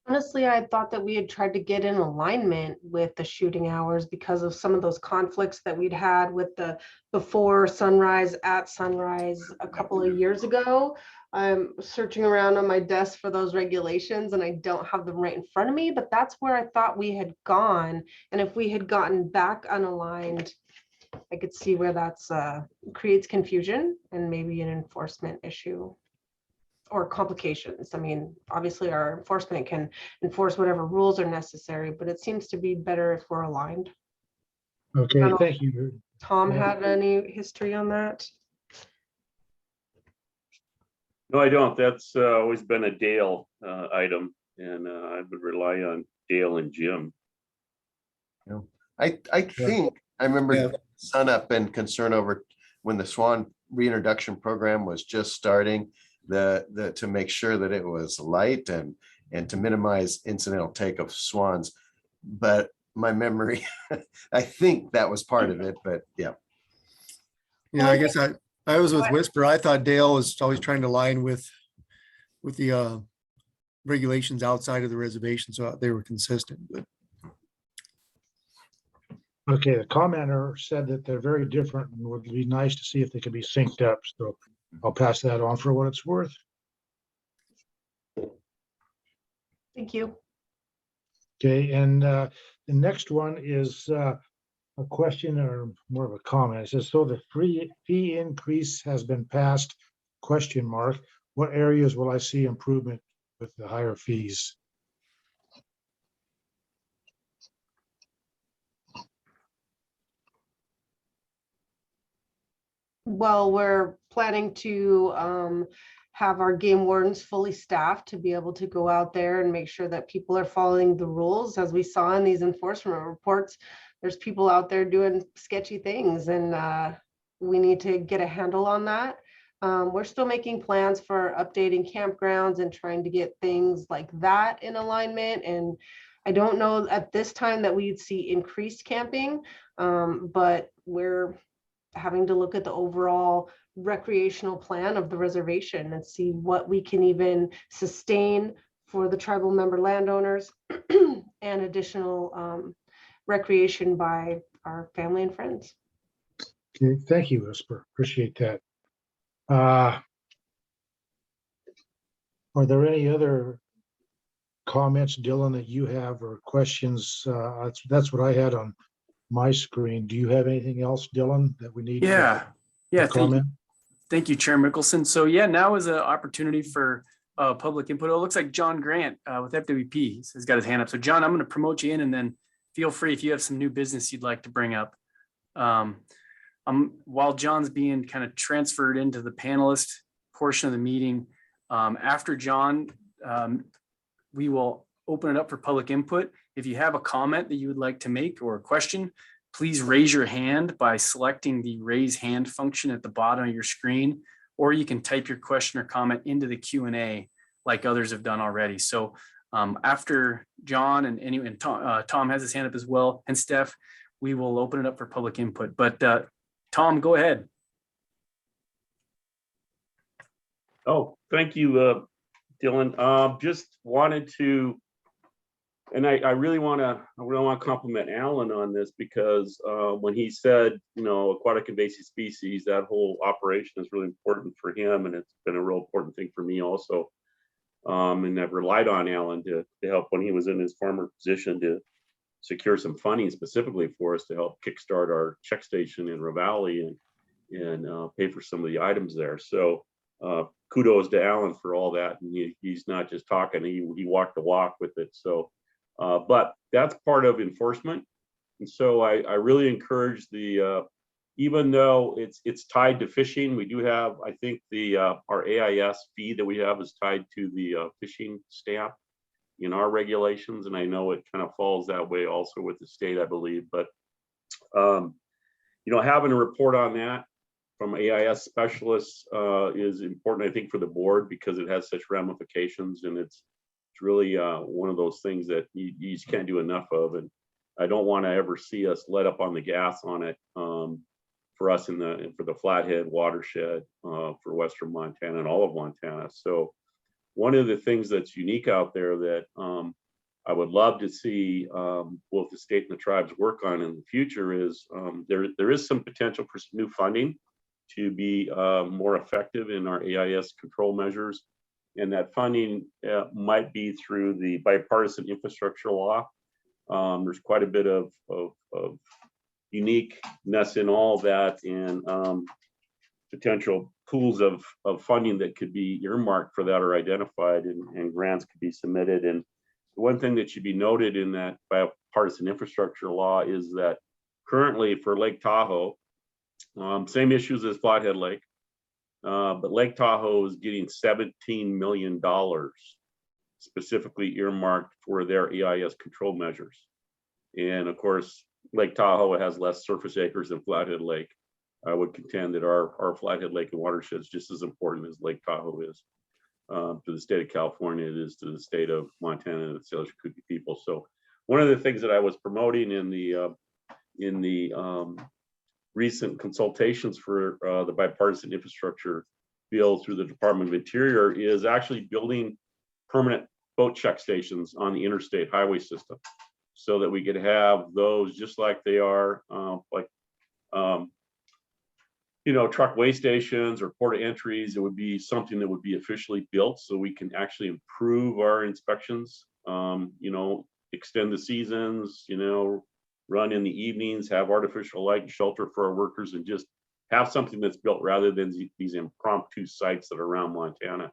Honestly, I thought that we had tried to get in alignment with the shooting hours because of some of those conflicts that we'd had with the before sunrise, at sunrise a couple of years ago. I'm searching around on my desk for those regulations and I don't have them right in front of me, but that's where I thought we had gone. And if we had gotten back unaligned, I could see where that's creates confusion and maybe an enforcement issue or complications. I mean, obviously our enforcement can enforce whatever rules are necessary, but it seems to be better if we're aligned. Okay, thank you. Tom Yeah. had any history on that? No, I don't. That's always been a Dale item, and I would rely on Dale and Jim. I think I remember Sun Up and concern over when the swan reintroduction program was just starting, to make sure that it was light and to minimize incidental take of swans. But my memory, I think that was part of it, but yeah. Yeah, I guess I was with Whisper. I thought Dale was always trying to align with the regulations outside of the reservation, so they were consistent. But Okay, the commenter said that they're very different and would be nice to see if they could be synced up. So I'll pass that on for what it's worth. Thank you. Okay, and the next one is a question or more of a comment. It says, so the fee increase has been passed, ? What areas will I see improvement with the higher fees? Well, we're planning to have our game wardens fully staffed to be able to go out there and make sure that people are following the rules. As we saw in these enforcement reports, there's people out there doing sketchy things, and we need to get a handle on that. We're still making plans for updating campgrounds and trying to get things like that in alignment. And I don't know at this time that we'd see increased camping, but we're having to look at the overall recreational plan of the reservation and see what we can even sustain for the tribal member landowners and additional recreation by our family and friends. Okay, thank you, Whisper. Appreciate that. Are there any other comments, Dylan, that you have or questions? That's what I had on my screen. Do you have anything else, Dylan, that we need? Yeah. Comment? Thank you, Chair Mickelson. So yeah, now is an opportunity for public input. Oh, it looks like John Grant with FWP has got his hand up. So John, I'm going to promote you in, and then feel free if you have some new business you'd like to bring up. While John's being kind of transferred into the panelist portion of the meeting, after John, we will open it up for public input. If you have a comment that you would like to make or a question, please raise your hand by selecting the raise hand function at the bottom of your screen, or you can type your question or comment into the Q&A like others have done already. So after John and Tom has his hand up as well, and Steph, we will open it up for public input. But Tom, go ahead. Oh, thank you, Dylan. Just wanted to, and I really want to compliment Alan on this, because when he said, aquatic invasive species, that whole operation is really important for him, and it's been a real important thing for me also. And I've relied on Alan to help when he was in his former position to secure some funding specifically for us to help kickstart our check station in Ravalli and pay for some of the items there. So kudos to Alan for all that. And he's not just talking, he walked the walk with it. So, but that's part of enforcement. And so I really encourage the, even though it's tied to fishing, we do have, I think our AIS fee that we have is tied to the fishing stamp in our regulations. And I know it kind of falls that way also with the state, I believe, but having a report on that from AIS specialists is important, I think, for the board, because it has such ramifications, and it's really one of those things that you just can't do enough of. And I don't want to ever see us let up on the gas on it for us for the Flathead watershed for Western Montana and all of Montana. So one of the things that's unique out there that I would love to see both the state and the tribes work on in the future is there is some potential for some new funding to be more effective in our AIS control measures. And that funding might be through the bipartisan infrastructure law. There's quite a bit of uniqueness in all that, and potential pools of funding that could be earmarked for that are identified, and grants could be submitted. And one thing that should be noted in that bipartisan infrastructure law is that currently for Lake Tahoe, same issues as Flathead Lake, but Lake Tahoe is getting $17 million specifically earmarked for their EIS control measures. And of course, Lake Tahoe has less surface acres than Flathead Lake. I would contend that our Flathead Lake and watershed is just as important as Lake Tahoe is to the state of California. It is to the state of Montana and the Salish Kootenai people. So one of the things that I was promoting in the recent consultations for the bipartisan infrastructure bill through the Department of Interior is actually building permanent boat check stations on the interstate highway system, so that we could have those just like they are, truck weigh stations or port of entries. It would be something that would be officially built so we can actually improve our inspections, extend the seasons, run in the evenings, have artificial light and shelter for our workers, and just have something that's built rather than these impromptu sites that are around Montana.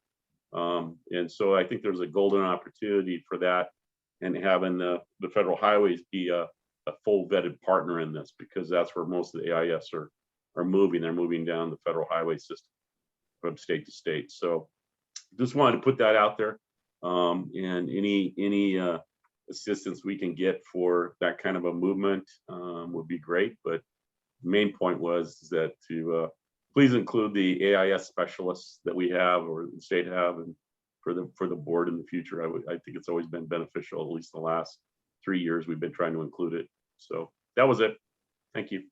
And so I think there's a golden opportunity for that, and having the federal highways be a full vetted partner in this, because that's where most of the AIS are moving. They're moving down the federal highway system from state to state. So just wanted to put that out there. And any assistance we can get for that kind of a movement would be great. But the main point was that to please include the AIS specialists that we have, or the state have, and for the board in the future. I think it's always been beneficial. At least the last 3 years we've been trying to include it. So that was it. Thank you.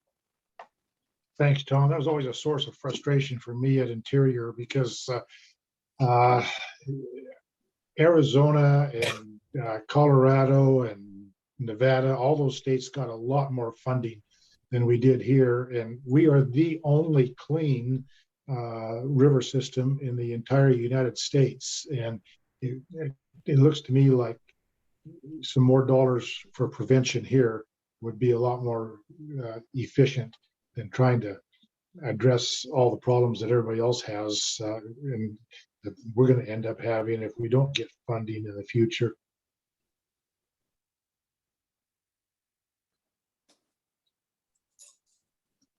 Thanks, Tom. That was always a source of frustration for me at Interior, because Arizona and Colorado and Nevada, all those states got a lot more funding than we did here. And we are the only clean river system in the entire United States. And it looks to me like some more dollars for prevention here would be a lot more efficient than trying to address all the problems that everybody else has, and that we're going to end up having if we don't get funding in the future.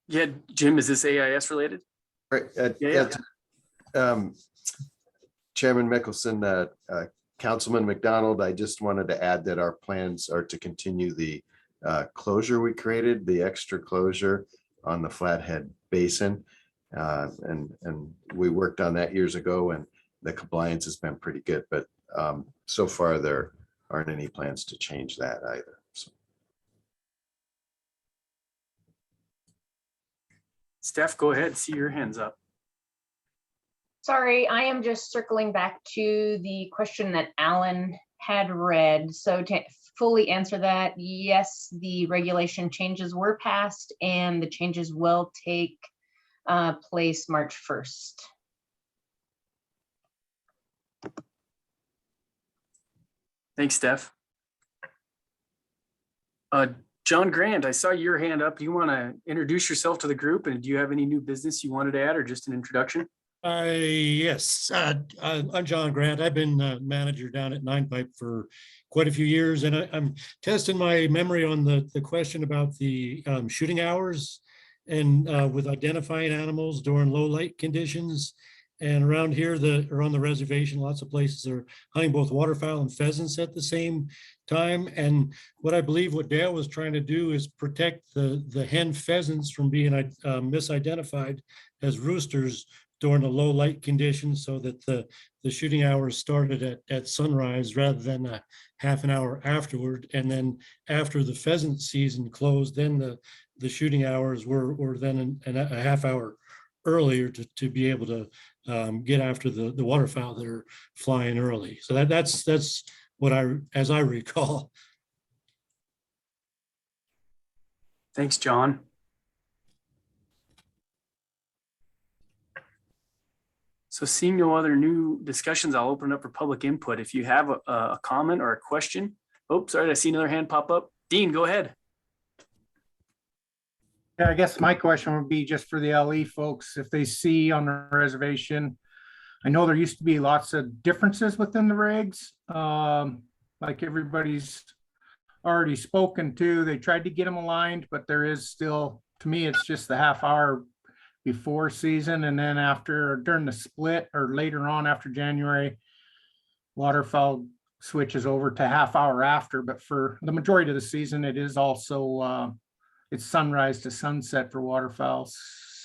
Yeah, Jim, is this AIS related? Right. Chairman Mickelson, Councilman McDonald, I just wanted to add that our plans are to continue the closure we created, the extra closure on the Flathead Basin. And we worked on that years ago, and the compliance has been pretty good, but so far there aren't any plans to change that either. So. Steph, go ahead. See your hands up. Sorry, I am just circling back to the question that Alan had read. So to fully answer that, yes, the regulation changes were passed, and the changes will take place March 1st. Thanks, Steph. John Grant, I saw your hand up. Do you want to introduce yourself to the group, and do you have any new business you wanted to add, or just an introduction? Yes, I'm John Grant. I've been manager down at Nine Pipe for quite a few years, and I'm testing my memory on the question about the shooting hours and with identifying animals during low light conditions. And around here, or on the reservation, lots of places are hunting both waterfowl and pheasants at the same time. And what I believe what Dale was trying to do is protect the hen pheasants from being misidentified as roosters during the low light conditions, so that the shooting hours started at sunrise rather than a half an hour afterward. And then after the pheasant season closed, then the shooting hours were then a half hour earlier to be able to get after the waterfowl that are flying early. So that's what as I recall. Thanks, John. So seeing no other new discussions, I'll open it up for public input. If you have a comment or a question. Oh, sorry, I see another hand pop up. Dean, go ahead. Yeah, I guess my question would be just for the LE folks, if they see on the reservation, I know there used to be lots of differences within the regs. Like everybody's already spoken to, they tried to get them aligned, but there is still, to me, it's just the half hour before season, and then after, during the split or later on after January, waterfowl switches over to half hour after. But for the majority of the season, it is also it's sunrise to sunset for waterfowl.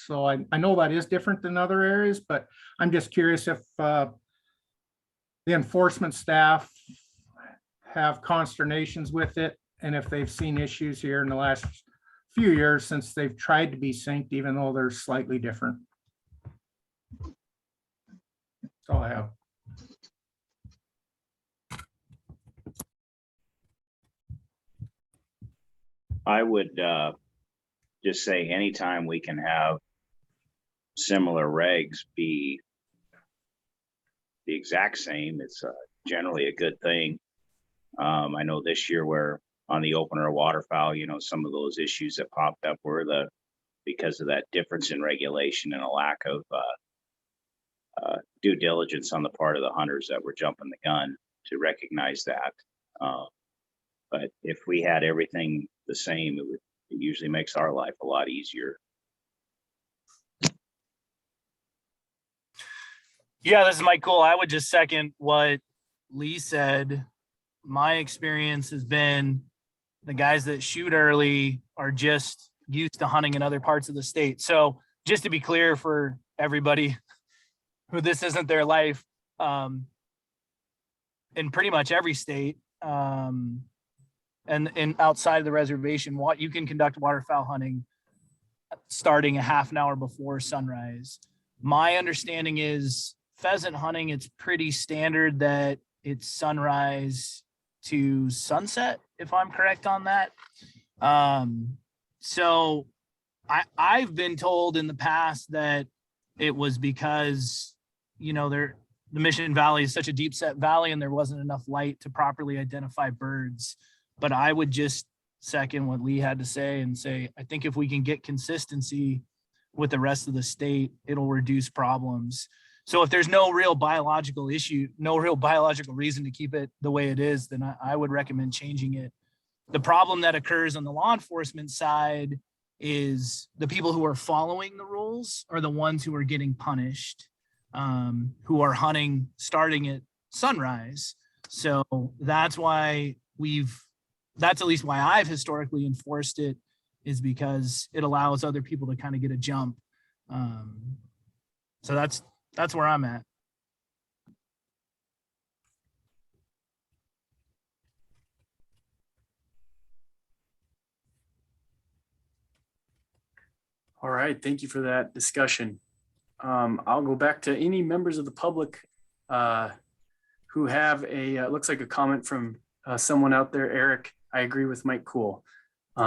So I know that is different than other areas, but I'm just curious if the enforcement staff have consternations with it, and if they've seen issues here in the last few years since they've tried to be synced, even though they're slightly different. That's all I have. I would just say anytime we can have similar regs be the exact same, it's generally a good thing. I know this year where on the opener waterfowl, you know, some of those issues that popped up were because of that difference in regulation and a lack of due diligence on the part of the hunters that were jumping the gun to recognize that. But if we had everything the same, it usually makes our life a lot easier. Yeah, this is Mike Cool. I would just second what Lee said. My experience has been the guys that shoot early are just used to hunting in other parts of the state. So just to be clear for everybody who this isn't their life, in pretty much every state, and outside of the reservation, you can conduct waterfowl hunting starting a half an hour before sunrise. My understanding is pheasant hunting, it's pretty standard that it's sunrise to sunset, if I'm correct on that. So I've been told in the past that it was because, you know, the Mission Valley is such a deep set valley and there wasn't enough light to properly identify birds. But I would just second what Lee had to say and say, I think if we can get consistency with the rest of the state, it'll reduce problems. So if there's no real biological issue, no real biological reason to keep it the way it is, then I would recommend changing it. The problem that occurs on the law enforcement side is the people who are following the rules are the ones who are getting punished, who are hunting starting at sunrise. So that's why that's at least why I've historically enforced it, is because it allows other people to kind of get a jump. So that's where I'm at. All right, thank you for that discussion. I'll go back to any members of the public who have looks like a comment from someone out there. Eric, I agree with Mike Cool.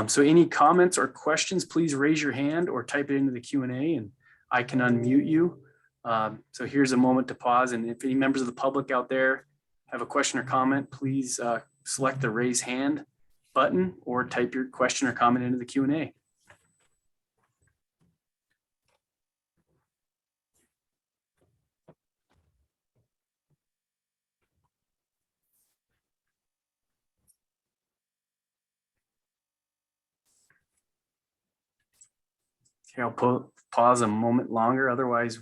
So any comments or questions, please raise your hand or type it into the Q&A and I can unmute you. So here's a moment to pause. And if any members of the public out there have a question or comment, please select the raise hand button or type your question or comment into the Q&A. Okay, I'll pause a moment longer. Otherwise,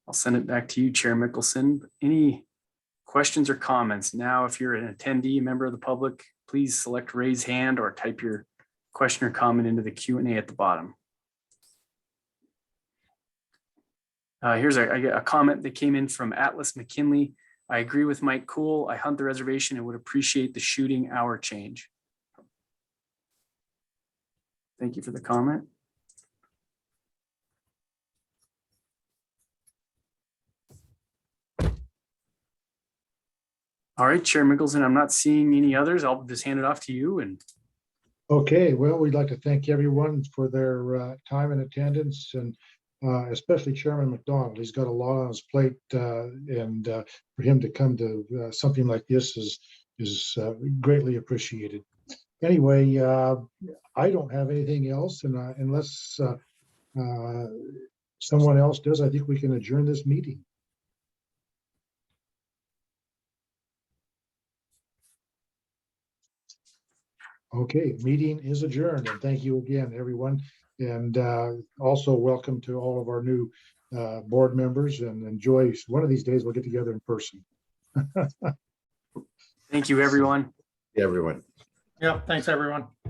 I'll send it back to you, Chair Mickelson. Any questions or comments? Now, if you're an attendee, member of the public, please select raise hand or type your question or comment into the Q&A at the bottom. Here's a comment that came in from Atlas McKinley. I agree with Mike Cool. I hunt the reservation and would appreciate the shooting hour change. Thank you for the comment. All right, Chair Mickelson, I'm not seeing any others. I'll just hand it off to you. And Okay, well, we'd like to thank everyone for their time and attendance, and especially Chairman McDonald. He's got a lot on his plate, and for him to come to something like this is greatly appreciated. Anyway, I don't have anything else, and unless someone else does, I think we can adjourn this meeting. Okay, meeting is adjourned, and thank you again, everyone. And also welcome to all of our new board members, and enjoy. One of these days we'll get together in person. thank you, everyone. Everyone. Yep, thanks, everyone.